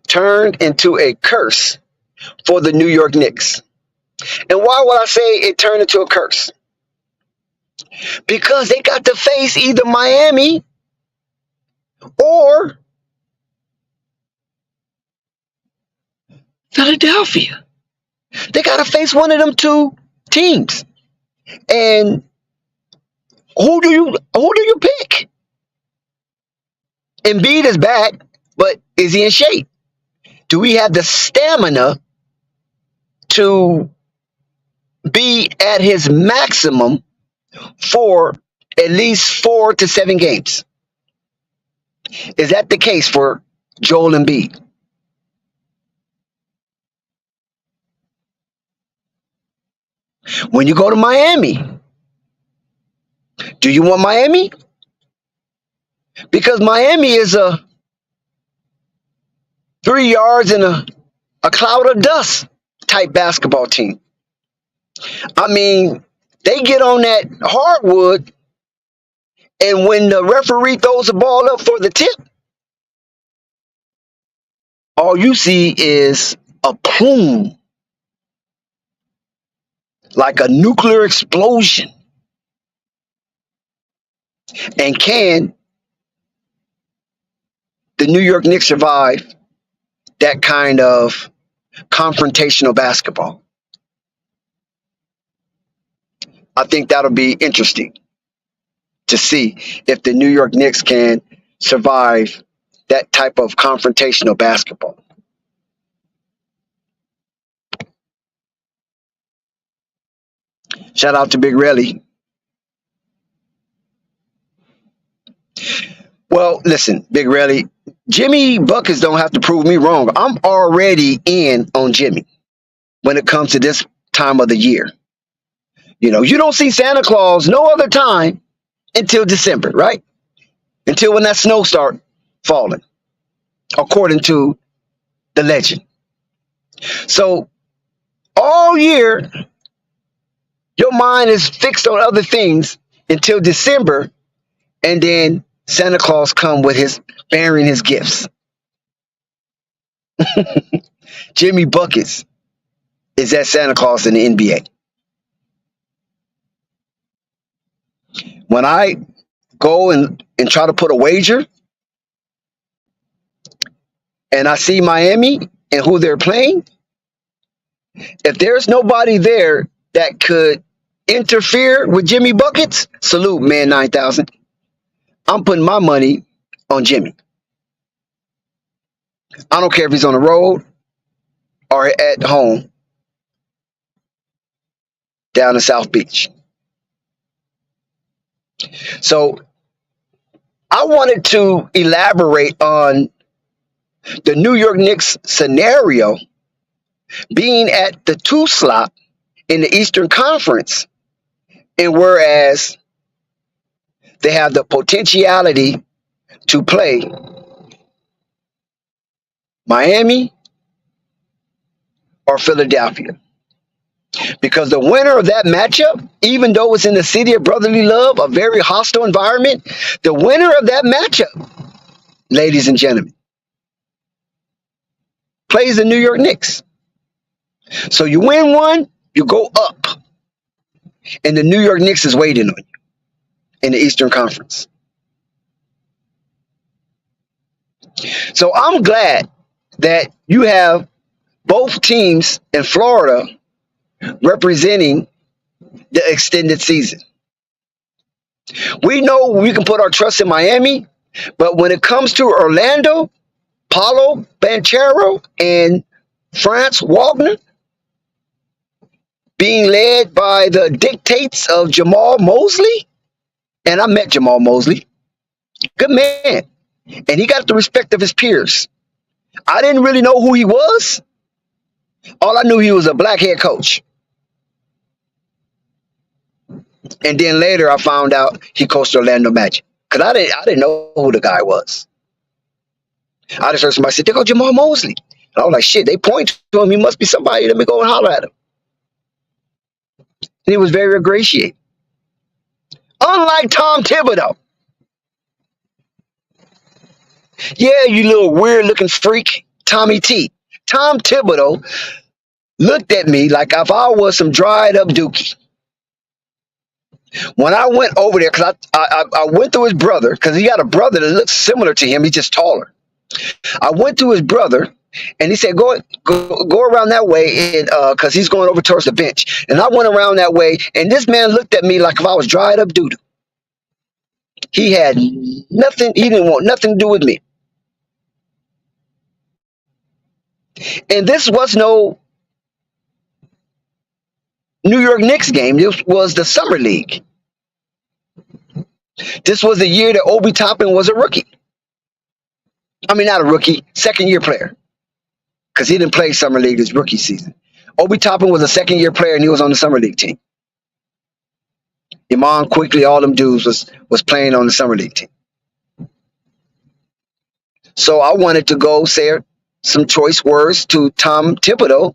turned into a curse for the New York Knicks? And why would I say it turned into a curse? Because they got to face either Miami or Philadelphia. They got to face one of them two teams. And who do you pick? Embiid is back, but is he in shape? Do we have the stamina to be at his maximum for at least 4 to 7 games? Is that the case for Joel Embiid? When you go to Miami, do you want Miami? Because Miami is a 3 yards in a cloud of dust type basketball team. I mean, they get on that hardwood, and when the referee throws the ball up for the tip, all you see is a plume, like a nuclear explosion. And can the New York Knicks survive that kind of confrontational basketball? I think that'll be interesting to see if the New York Knicks can survive that type of confrontational basketball. Shout out to Big Relly. Well, listen, Big Relly, Jimmy Buckets don't have to prove me wrong. I'm already in on Jimmy when it comes to this time of the year. You know, you don't see Santa Claus no other time until December, right? Until when that snow starts falling, according to the legend. So all year, your mind is fixed on other things until December, and then Santa Claus come with his bearing his gifts. Jimmy Buckets is that Santa Claus in the NBA. When I go and try to put a wager, and I see Miami and who they're playing, if there's nobody there that could interfere with Jimmy Buckets, salute, man, 9,000. I'm putting my money on Jimmy. I don't care if he's on the road or at home down in South Beach. So I wanted to elaborate on the New York Knicks scenario being at the 2 slot in the Eastern Conference, and whereas they have the potentiality to play Miami or Philadelphia. Because the winner of that matchup, even though it's in the city of brotherly love, a very hostile environment, the winner of that matchup, ladies and gentlemen, plays the New York Knicks. So you win one, you go up. And the New York Knicks is waiting on you in the Eastern Conference. So I'm glad that you have both teams in Florida representing the extended season. We know we can put our trust in Miami, but when it comes to Orlando, Paulo Banchero and Franz Wagner being led by the dictates of Jamal Mosley, and I met Jamal Mosley, good man. and he got the respect of his peers. I didn't really know who he was. All I knew, he was a black head coach. And then later I found out he coached Orlando Magic. Because I didn't know who the guy was. I just heard somebody say, "There go Jamal Mosley." And I was like, shit, they point to him. He must be somebody. Let me go and holler at him. And he was very ingratiating. Unlike Tom Thibodeau. Yeah, you little weird looking freak, Tommy T. Tom Thibodeau looked at me like if I was some dried up dookie. When I went over there, because I went to his brother, because he got a brother that looks similar to him. He's just taller. I went to his brother, and he said, go around that way, and because he's going over towards the bench. And I went around that way, and this man looked at me like if I was dried up doo-doo. He had nothing. He didn't want nothing to do with me. And this was no New York Knicks game. This was the Summer League. This was the year that Obi Toppin was a rookie. I mean, not a rookie, second-year player. Because he didn't play Summer League his rookie season. Obi Toppin was a second-year player, and he was on the Summer League team. Iman Quickly, all them dudes was playing on the Summer League team. So I wanted to go say some choice words to Tom Thibodeau,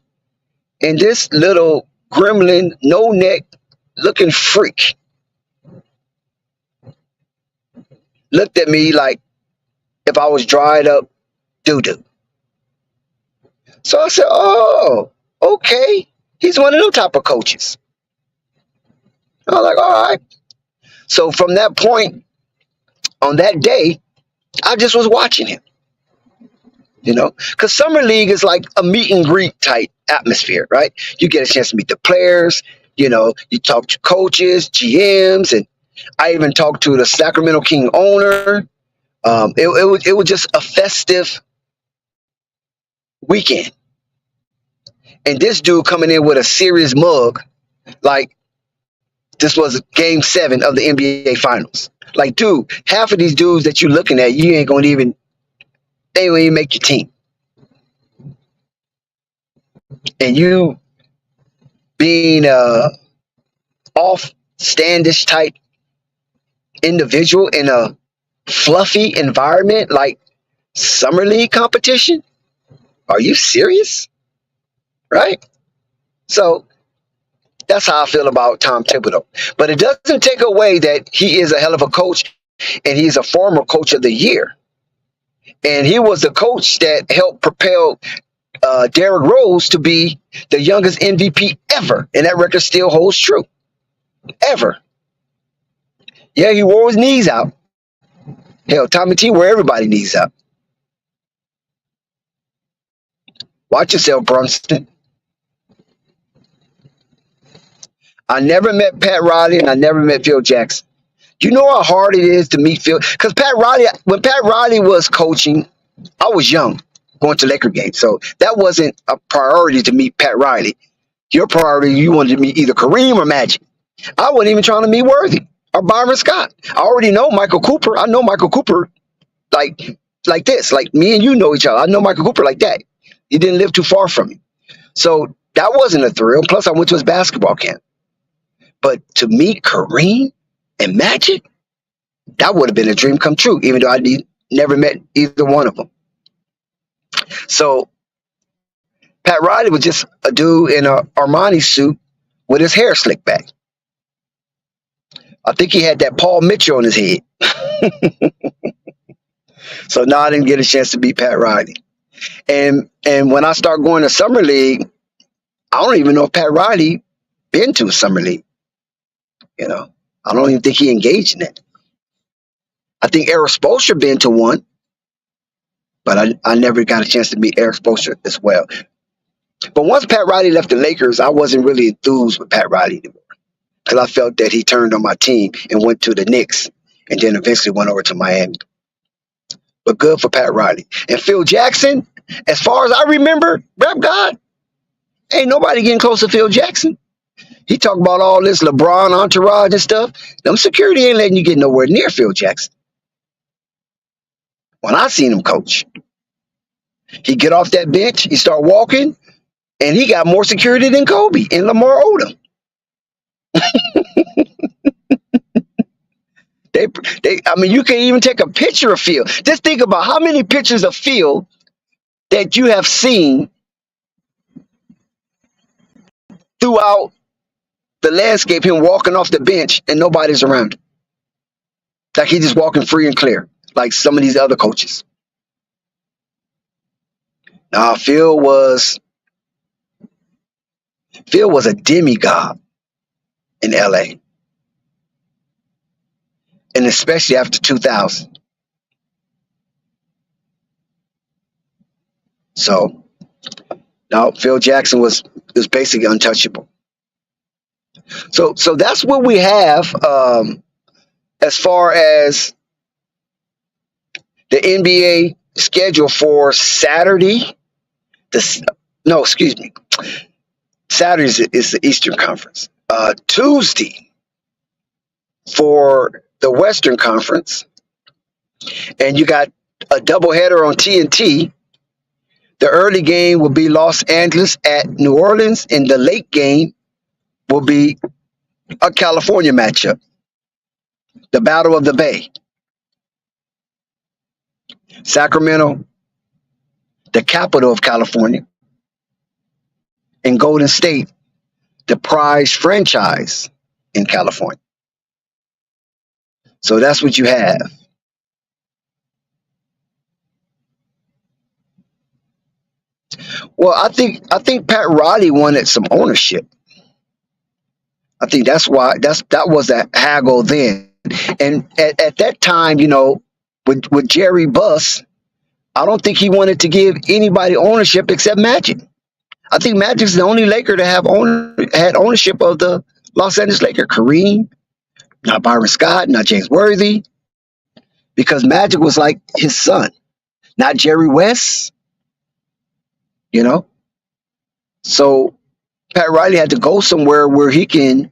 and this little gremlin, no-neck looking freak looked at me like if I was dried up doo-doo. So I said, oh, okay. He's one of them type of coaches. I was like, all right. So from that point, on that day, I just was watching him. You know, because Summer League is like a meet and greet type atmosphere, right? You get a chance to meet the players. You know, you talk to coaches, GMs, and I even talked to the Sacramento King owner. It was just a festive weekend. And this dude coming in with a serious mug, like this was game 7 of the NBA Finals. Like, dude, half of these dudes that you're looking at, you ain't gonna even, they ain't even make your team. And you being a off-standish type individual in a fluffy environment like Summer League competition? Are you serious? Right? So that's how I feel about Tom Thibodeau. But it doesn't take away that he is a hell of a coach, and he's a former coach of the year. And he was the coach that helped propel Derrick Rose to be the youngest MVP ever. And that record still holds true. Ever. Yeah, he wore his knees out. Hell, Tommy T wore everybody's knees out. Watch yourself, Brunson. I never met Pat Riley, and I never met Phil Jackson. Do you know how hard it is to meet Phil? Because when Pat Riley was coaching, I was young, going to Laker games. So that wasn't a priority to meet Pat Riley. Your priority, you wanted to meet either Kareem or Magic. I wasn't even trying to meet Worthy or Byron Scott. I already know Michael Cooper. I know Michael Cooper like this. Like me and you know each other. I know Michael Cooper like that. He didn't live too far from me. So that wasn't a thrill. Plus, I went to his basketball camp. But to meet Kareem and Magic, that would have been a dream come true, even though I never met either one of them. So Pat Riley was just a dude in an Armani suit with his hair slicked back. I think he had that Paul Mitchell on his head. So now I didn't get a chance to meet Pat Riley. And when I start going to Summer League, I don't even know if Pat Riley been to a Summer League. You know, I don't even think he engaged in it. I think Eric Spoelstra been to one, but I never got a chance to meet Eric Spoelstra as well. But once Pat Riley left the Lakers, I wasn't really enthused with Pat Riley anymore because I felt that he turned on my team and went to the Knicks and then eventually went over to Miami. But good for Pat Riley. And Phil Jackson, as far as I remember, rap God, ain't nobody getting close to Phil Jackson. He talked about all this LeBron entourage and stuff. Them security ain't letting you get nowhere near Phil Jackson. when I seen him coach. He get off that bench, he start walking, and he got more security than Kobe and Lamar Odom. I mean, you can even take a picture of Phil. Just think about how many pictures of Phil that you have seen throughout the landscape, him walking off the bench and nobody's around him. Like he's just walking free and clear, like some of these other coaches. Now, Phil was a demigod in LA. And especially after 2000. So now Phil Jackson was basically untouchable. So that's what we have as far as the NBA schedule for Saturday. Saturday is the Eastern Conference. Tuesday for the Western Conference, and you got a doubleheader on TNT. The early game will be Los Angeles at New Orleans, and the late game will be a California matchup, the Battle of the Bay. Sacramento, the capital of California, and Golden State, the prize franchise in California. So that's what you have. Well, I think Pat Riley wanted some ownership. I think that's why that was a haggle then. And at that time, with Jerry Buss, I don't think he wanted to give anybody ownership except Magic. I think Magic's the only Laker to have had ownership of the Los Angeles Lakers. Kareem, not Byron Scott, not James Worthy, because Magic was like his son, not Jerry West. So Pat Riley had to go somewhere where he can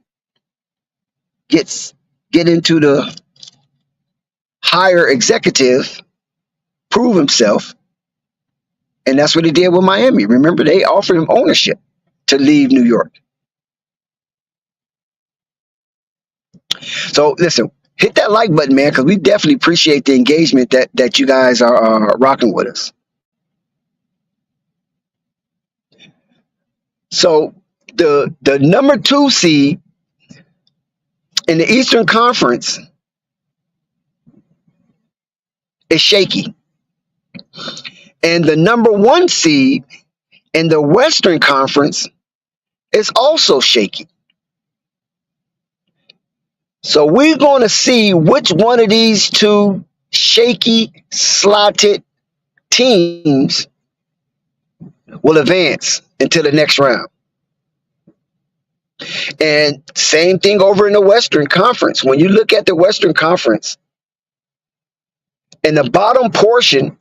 get into the higher executive, prove himself, and that's what he did with Miami. Remember, they offered him ownership to leave New York. So listen, hit that like button, man, because we definitely appreciate the engagement that you guys are rocking with us. So the number 2 seed in the Eastern Conference is shaky. And the number 1 seed in the Western Conference is also shaky. So we're going to see which one of these 2 shaky, slotted teams will advance into the next round. And same thing over in the Western Conference. When you look at the Western Conference, in the bottom portion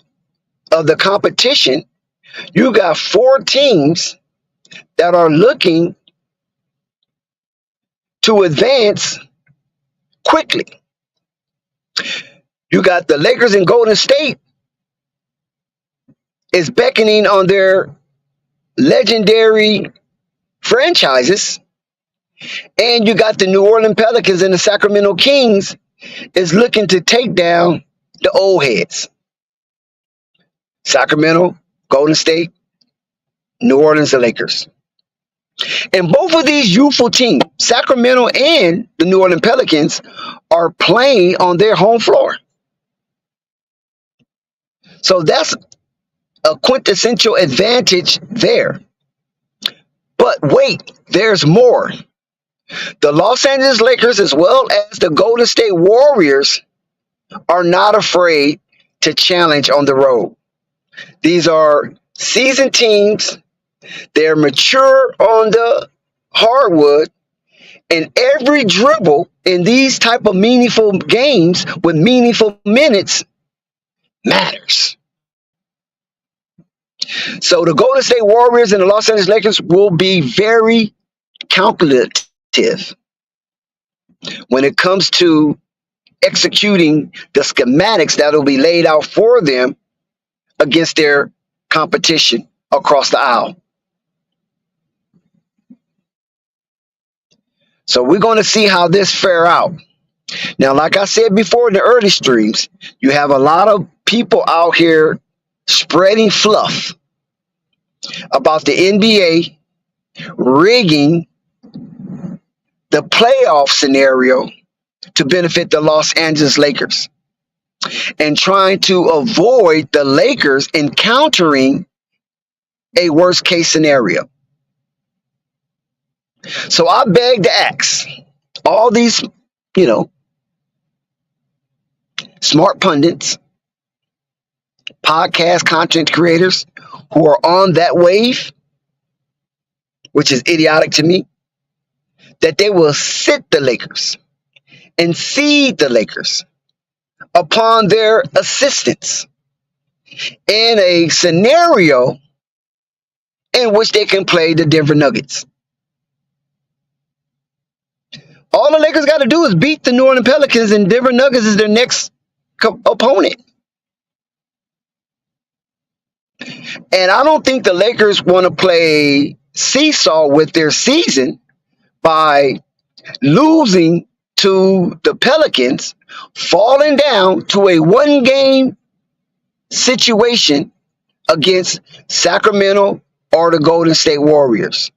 of the competition, you got 4 teams that are looking to advance quickly. You got the Lakers and Golden State is beckoning on their legendary franchises, and you got the New Orleans Pelicans and the Sacramento Kings is looking to take down the old heads. Sacramento, Golden State, New Orleans, the Lakers. And both of these youthful teams, Sacramento and the New Orleans Pelicans, are playing on their home floor. So that's a quintessential advantage there. But wait, there's more. The Los Angeles Lakers, as well as the Golden State Warriors, are not afraid to challenge on the road. These are seasoned teams. They're mature on the hardwood, and every dribble in these type of meaningful games with meaningful minutes matters. So the Golden State Warriors and the Los Angeles Lakers will be very calculative when it comes to executing the schematics that will be laid out for them against their competition across the aisle. So we're going to see how this fare out. Now, like I said before in the early streams, you have a lot of people out here spreading fluff about the NBA rigging the playoff scenario to benefit the Los Angeles Lakers and trying to avoid the Lakers encountering a worst case scenario. So I beg to ask all these, smart pundits, podcast content creators who are on that wave, which is idiotic to me, that they will sit the Lakers and feed the Lakers upon their assistance in a scenario in which they can play the Denver Nuggets. All the Lakers got to do is beat the New Orleans Pelicans, and Denver Nuggets is their next opponent. And I don't think the Lakers want to play seesaw with their season by losing to the Pelicans, falling down to a one-game situation against Sacramento or the Golden State Warriors.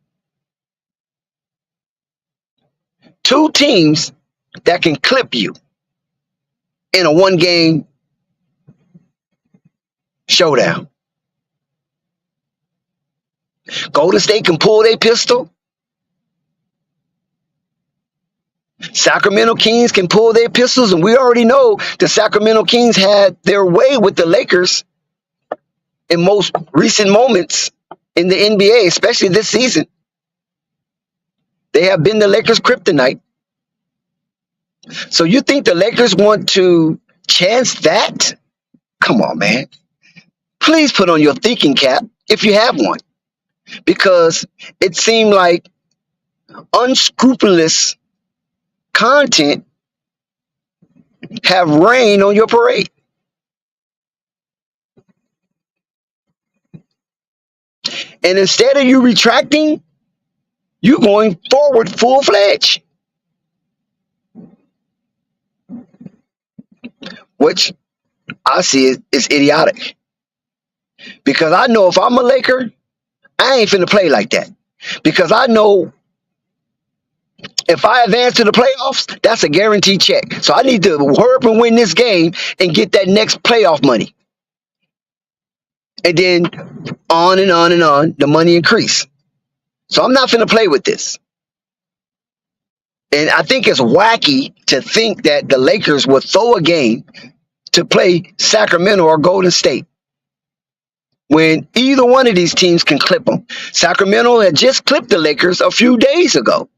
Two teams that can clip you in a one-game showdown. Golden State can pull their pistol. Sacramento Kings can pull their pistols, and we already know the Sacramento Kings had their way with the Lakers in most recent moments in the NBA, especially this season. They have been the Lakers' kryptonite. So you think the Lakers want to chance that? Come on, man. Please put on your thinking cap if you have one, because it seemed like unscrupulous content have rained on your parade. And instead of you retracting, you're going forward full-fledged, which I see is idiotic. Because I know if I'm a Laker, I ain't finna play like that. Because I know if I advance to the playoffs, that's a guaranteed check. So I need to hurry up and win this game and get that next playoff money. And then on and on and on, the money increase. So I'm not finna play with this. And I think it's wacky to think that the Lakers will throw a game to play Sacramento or Golden State when either one of these teams can clip them. Sacramento had just clipped the Lakers a few days ago.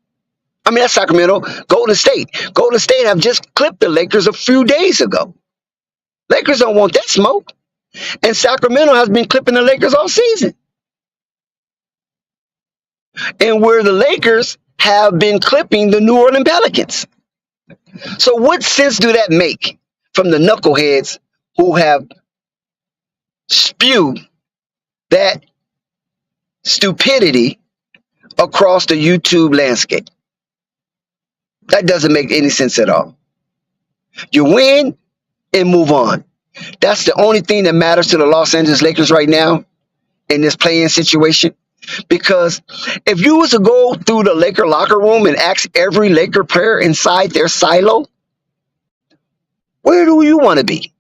I mean, that's Sacramento. Golden State. Golden State have just clipped the Lakers a few days ago. Lakers don't want that smoke. And Sacramento has been clipping the Lakers all season. And where the Lakers have been clipping the New Orleans Pelicans. So what sense do that make from the knuckleheads who have spewed that stupidity across the YouTube landscape? That doesn't make any sense at all. You win and move on. That's the only thing that matters to the Los Angeles Lakers right now in this play-in situation. Because if you was to go through the Laker locker room and ask every Laker player inside their silo, where do you want to be?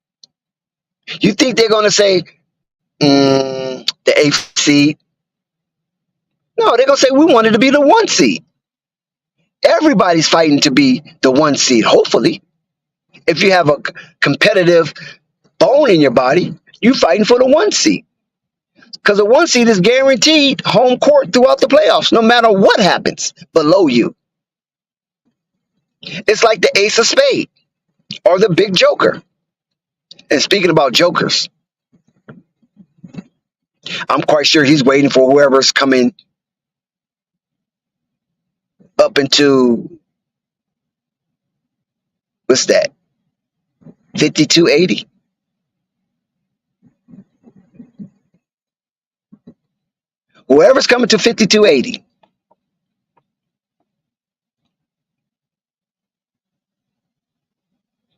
You think they're going to say, the 8th seed? No, they're going to say, we wanted to be the 1 seed. Everybody's fighting to be the 1 seed, hopefully. If you have a competitive bone in your body, you're fighting for the 1 seed. Because the 1 seed is guaranteed home court throughout the playoffs, no matter what happens below you. It's like the ace of spade or the big joker. And speaking about jokers, I'm quite sure he's waiting for whoever's coming up into, what's that? 5280. Whoever's coming to 5280,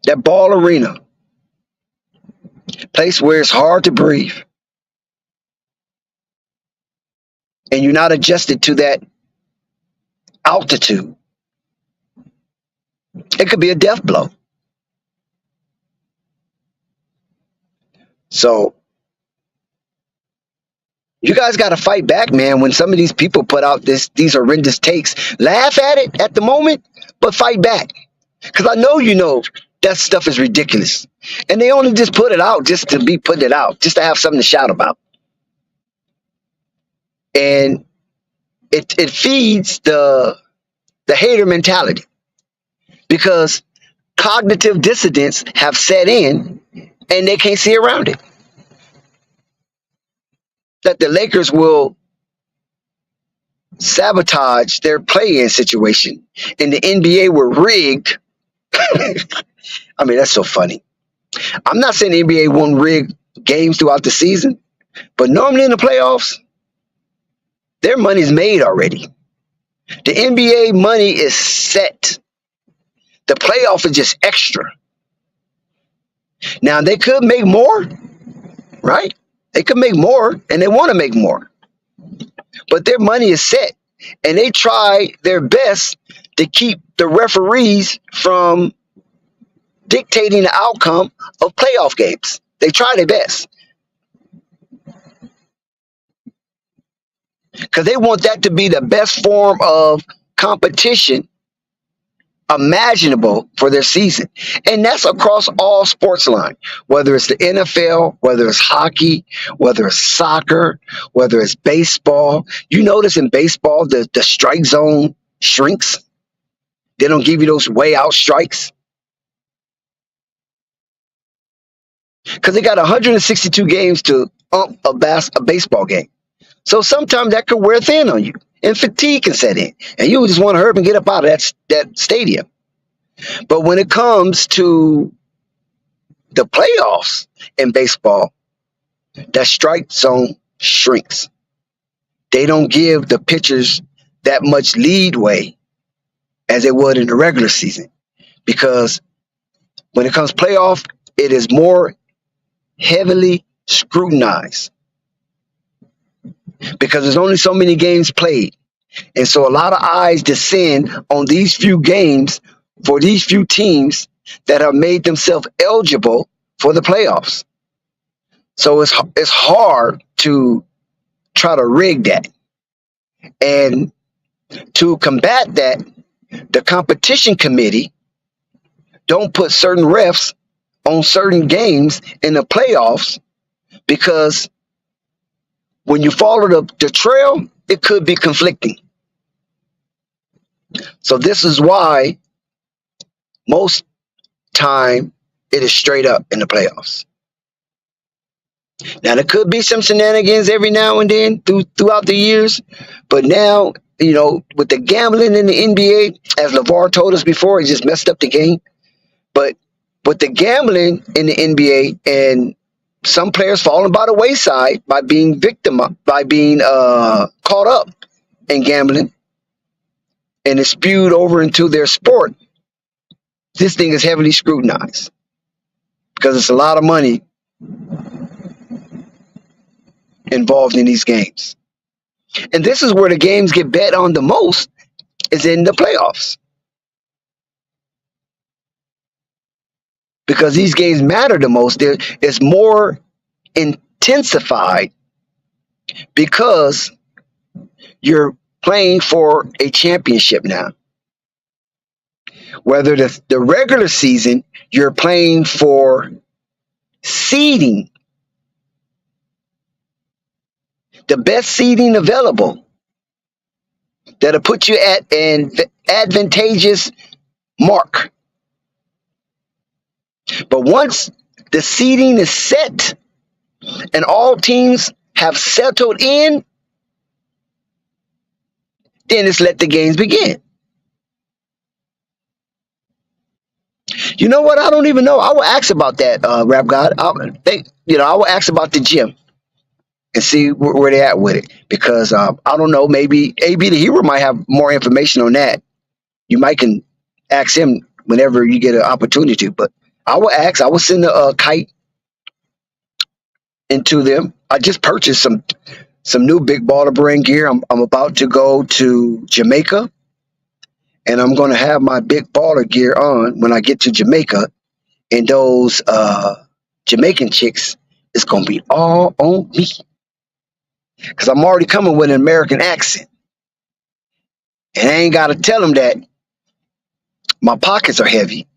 that ball arena, place where it's hard to breathe, and you're not adjusted to that altitude, it could be a death blow. So you guys got to fight back, man. When some of these people put out these horrendous takes, laugh at it at the moment, but fight back. Because I know you know that stuff is ridiculous. And they only just put it out just to be putting it out, just to have something to shout about. And it feeds the hater mentality, because cognitive dissidents have set in and they can't see around it. That the Lakers will sabotage their play-in situation and the NBA were rigged. I mean, that's so funny. I'm not saying the NBA won't rig games throughout the season, but normally in the playoffs, their money's made already. The NBA money is set. The playoff is just extra. Now, they could make more, right? They could make more, and they want to make more. But their money is set, and they try their best to keep the referees from dictating the outcome of playoff games. They try their best, because they want that to be the best form of competition imaginable for their season. And that's across all sports line, whether it's the NFL, whether it's hockey, whether it's soccer, whether it's baseball. You notice in baseball, the strike zone shrinks. They don't give you those way out strikes, because they got 162 games to ump a baseball game. So sometimes that could wear thin on you, and fatigue can set in, and you just want to hurry and get up out of that stadium. But when it comes to the playoffs in baseball, that strike zone shrinks. They don't give the pitchers that much leadway as they would in the regular season, because when it comes playoff, it is more heavily scrutinized, because there's only so many games played. And so a lot of eyes descend on these few games for these few teams that have made themselves eligible for the playoffs. So it's hard to try to rig that. And to combat that, the competition committee don't put certain refs on certain games in the playoffs, because when you follow the trail, it could be conflicting. So this is why most time it is straight up in the playoffs. Now, there could be some shenanigans every now and then throughout the years, but now, you know, with the gambling in the NBA, as LeVar told us before, he just messed up the game. But with the gambling in the NBA, and some players falling by the wayside by being caught up in gambling, and it's spewed over into their sport, this thing is heavily scrutinized, because it's a lot of money involved in these games. And this is where the games get bet on the most, is in the playoffs, because these games matter the most. It's more intensified because you're playing for a championship now. Whether the regular season, you're playing for seeding, the best seeding available, that'll put you at an advantageous mark. But once the seeding is set and all teams have settled in, then it's let the games begin. You know what? I don't even know. I will ask about that, Rap God. I will ask about the gym and see where they at with it because I don't know. Maybe AB the Hero might have more information on that. You might can ask him whenever you get an opportunity to. But I will ask. I will send a kite into them. I just purchased some new big baller brand gear. I'm about to go to Jamaica, and I'm going to have my big baller gear on when I get to Jamaica. And those Jamaican chicks is going to be all on me because I'm already coming with an American accent, and I ain't got to tell them that my pockets are heavy.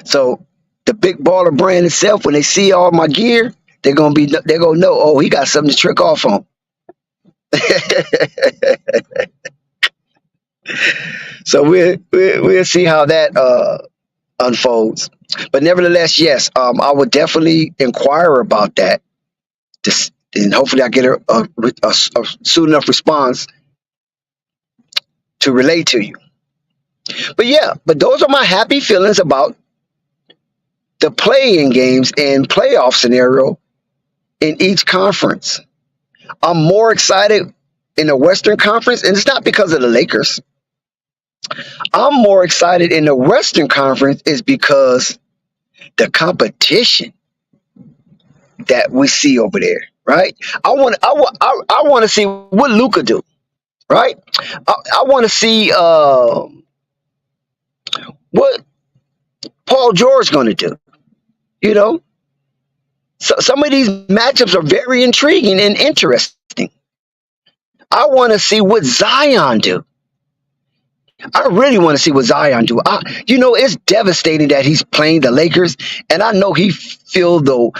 So the big baller brand itself, when they see all my gear, they're gonna know, oh, he got something to trick off on. So we'll see how that unfolds. But nevertheless, yes, I would definitely inquire about that, and hopefully I get a soon enough response to relate to you. But yeah, but those are my happy feelings about the play-in games and playoff scenario in each conference. I'm more excited in the Western Conference, and it's not because of the Lakers. I'm more excited in the Western Conference is because the competition that we see over there, right? I want to see what Luka do, right? I want to see what Paul George going to do. You know, so some of these matchups are very intriguing and interesting. I want to see what Zion do. I really want to see what Zion do. It's devastating that he's playing the Lakers, and I know he feel the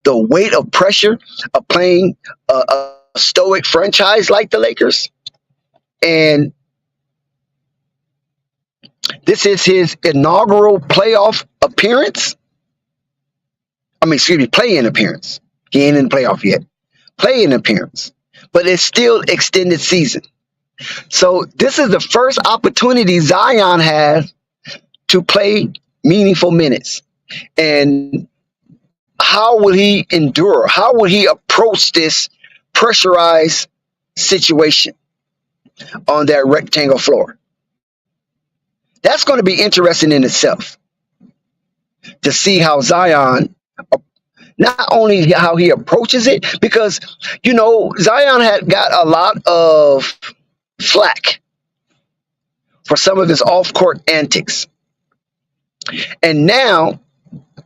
weight of pressure of playing a stoic franchise like the Lakers. And this is his inaugural playoff appearance. Play-in appearance. He ain't in the playoff yet. Play-in appearance. But it's still extended season. So this is the first opportunity Zion has to play meaningful minutes. And how will he endure? How will he approach this pressurized situation on that rectangle floor? That's going to be interesting in itself to see how Zion, not only how he approaches it, because, Zion had got a lot of flack for some of his off-court antics. And now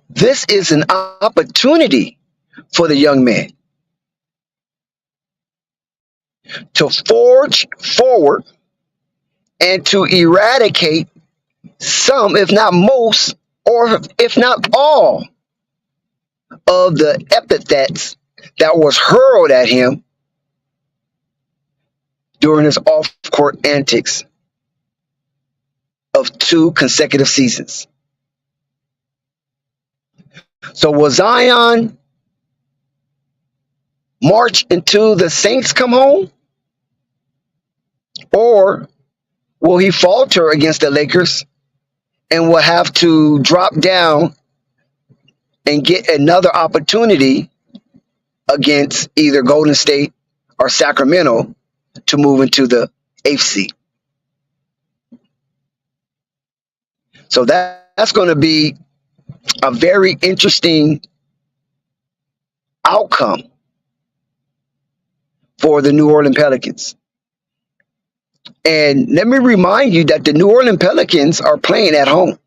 this is an opportunity for the young man to forge forward and to eradicate some, if not most, or if not all, of the epithets that was hurled at him during his off-court antics of 2 consecutive seasons. So will Zion march until the Saints come home? Or will he falter against the Lakers and will have to drop down and get another opportunity against either Golden State or Sacramento to move into the 8th seed? So that's going to be a very interesting outcome for the New Orleans Pelicans. And let me remind you that the New Orleans Pelicans are playing at home.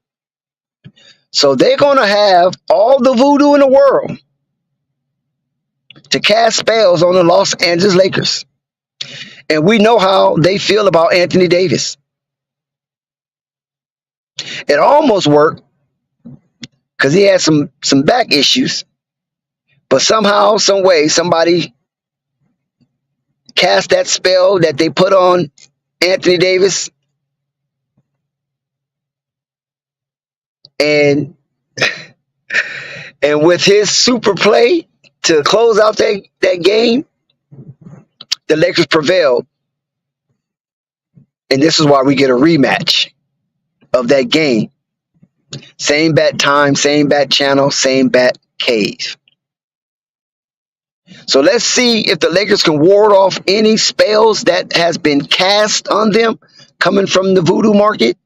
So they're going to have all the voodoo in the world to cast spells on the Los Angeles Lakers. And we know how they feel about Anthony Davis. It almost worked because he had some back issues. But somehow, some way, somebody cast that spell that they put on Anthony Davis. And with his super play to close out that game, the Lakers prevailed. And this is why we get a rematch of that game. Same bat time, same bat channel, same bat cave. So let's see if the Lakers can ward off any spells that has been cast on them coming from the voodoo market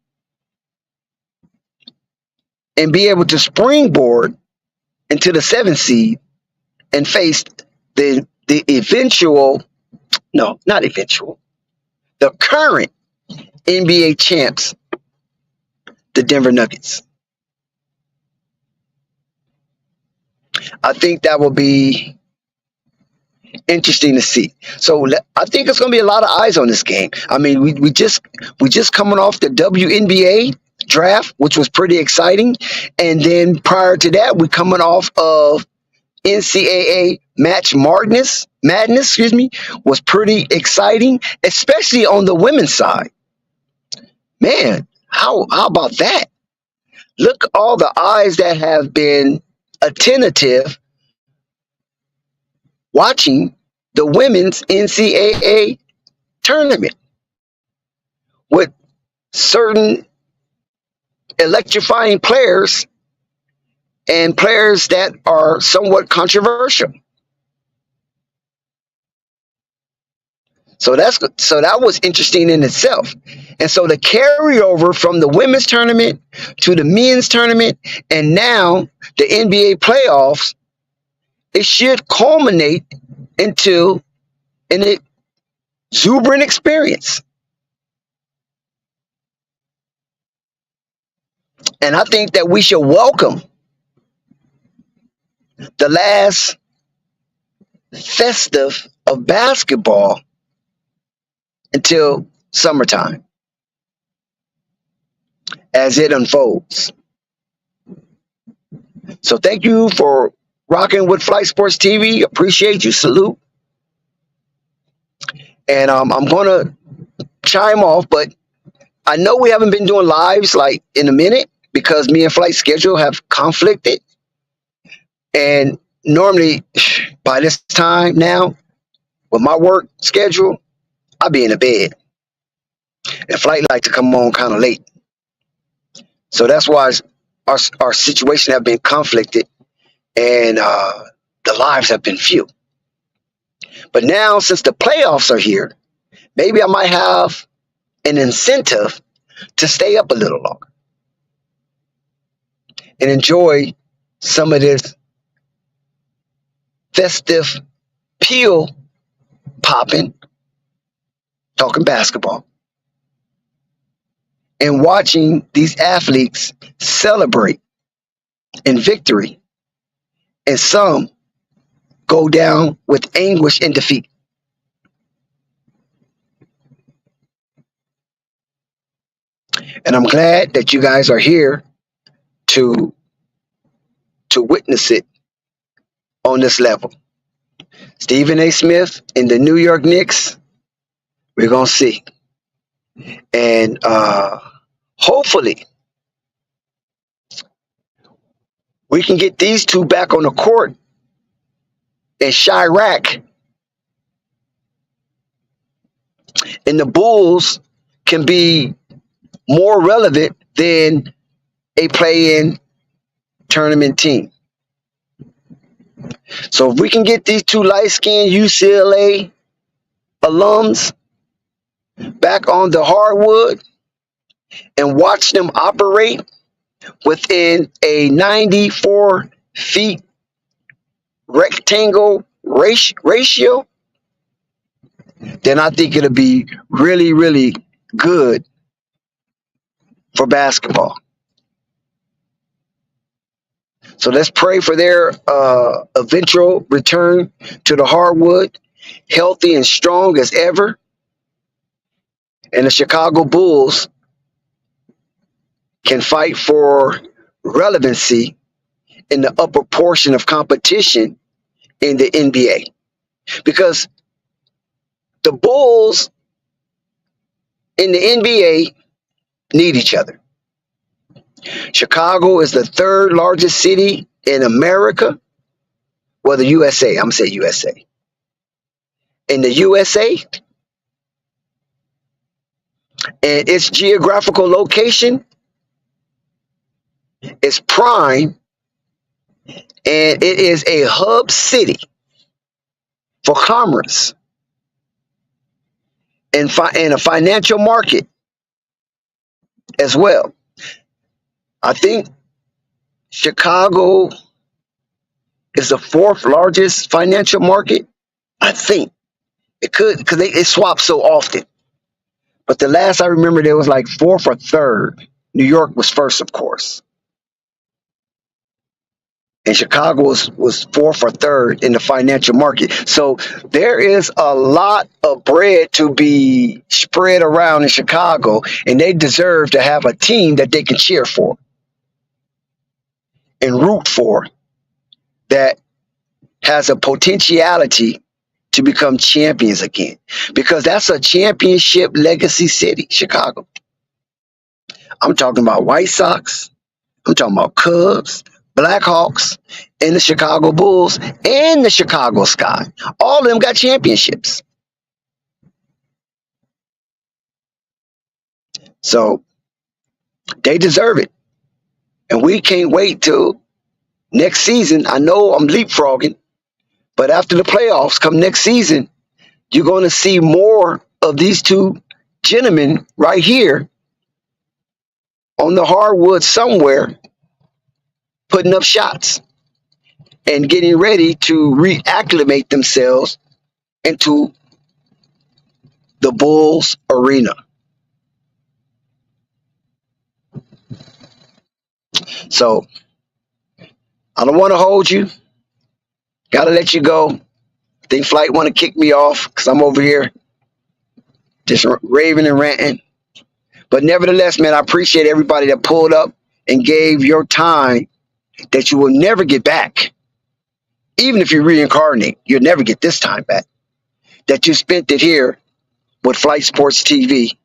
and be able to springboard into the 7th seed and face the eventual, no, not eventual, the current NBA champs, the Denver Nuggets. I think that will be interesting to see. So I think it's going to be a lot of eyes on this game. I mean, we just coming off the WNBA draft, which was pretty exciting, and then prior to that, we coming off of NCAA madness, was pretty exciting, especially on the women's side. Man, how about that? Look, all the eyes that have been attentive watching the women's NCAA tournament with certain electrifying players and players that are somewhat controversial. So that was interesting in itself. And so the carryover from the women's tournament to the men's tournament and now the NBA playoffs, it should culminate into an exuberant experience. And I think that we should welcome the last festive of basketball until summertime as it unfolds. So thank you for rocking with Flight Sports TV. Appreciate you. Salute. And I'm going to chime off, but I know we haven't been doing lives like in a minute because me and Flight's schedule have conflicted. And normally by this time now, with my work schedule, I'll be in the bed. And Flight like to come on kind of late. So that's why our situation have been conflicted and the lives have been few. But now, since the playoffs are here, maybe I might have an incentive to stay up a little longer and enjoy some of this festive peel popping, talking basketball, and watching these athletes celebrate in victory, and some go down with anguish and defeat. And I'm glad that you guys are here to witness it on this level. Stephen A. Smith in the New York Knicks, we're going to see. And hopefully we can get these two back on the court in Chirac, and the Bulls can be more relevant than a play-in tournament team. So if we can get these two light-skinned UCLA alums back on the hardwood and watch them operate within a 94 feet rectangle ratio, then I think it'll be really, really good for basketball. So let's pray for their eventual return to the hardwood, healthy and strong as ever. And the Chicago Bulls can fight for relevancy in the upper portion of competition in the NBA. Because the Bulls in the NBA need each other. Chicago is the third largest city in America. Well, the USA. I'm going to say USA. In the USA, and its geographical location is prime, and it is a hub city for commerce and a financial market as well. I think Chicago is the fourth largest financial market. I think it could, because it swaps so often. But the last I remember, there was like fourth or third. New York was first, of course. And Chicago was fourth or third in the financial market. So there is a lot of bread to be spread around in Chicago, and they deserve to have a team that they can cheer for and root for that has a potentiality to become champions again. Because that's a championship legacy city, Chicago. I'm talking about White Sox. I'm talking about Cubs, Blackhawks, and the Chicago Bulls, and the Chicago Sky. All of them got championships. So they deserve it. And we can't wait till next season. I know I'm leapfrogging, but after the playoffs come next season, you're going to see more of these two gentlemen right here on the hardwood somewhere putting up shots and getting ready to reacclimate themselves into the Bulls arena. So I don't want to hold you. Got to let you go. I think Flight want to kick me off because I'm over here just raving and ranting. But nevertheless, man, I appreciate everybody that pulled up and gave your time that you will never get back. Even if you reincarnate, you'll never get this time back. That you spent it here with Flight Sports TV.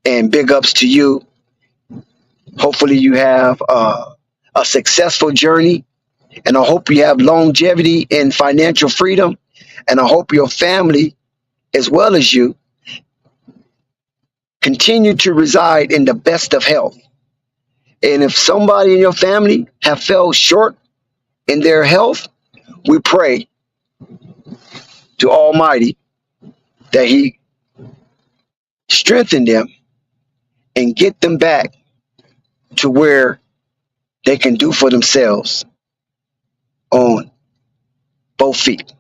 And big ups to you. Hopefully you have a successful journey. And I hope you have longevity and financial freedom. And I hope your family, as well as you, continue to reside in the best of health. And if somebody in your family have fell short in their health, we pray to Almighty that He strengthen them and get them back to where they can do for themselves on both feet.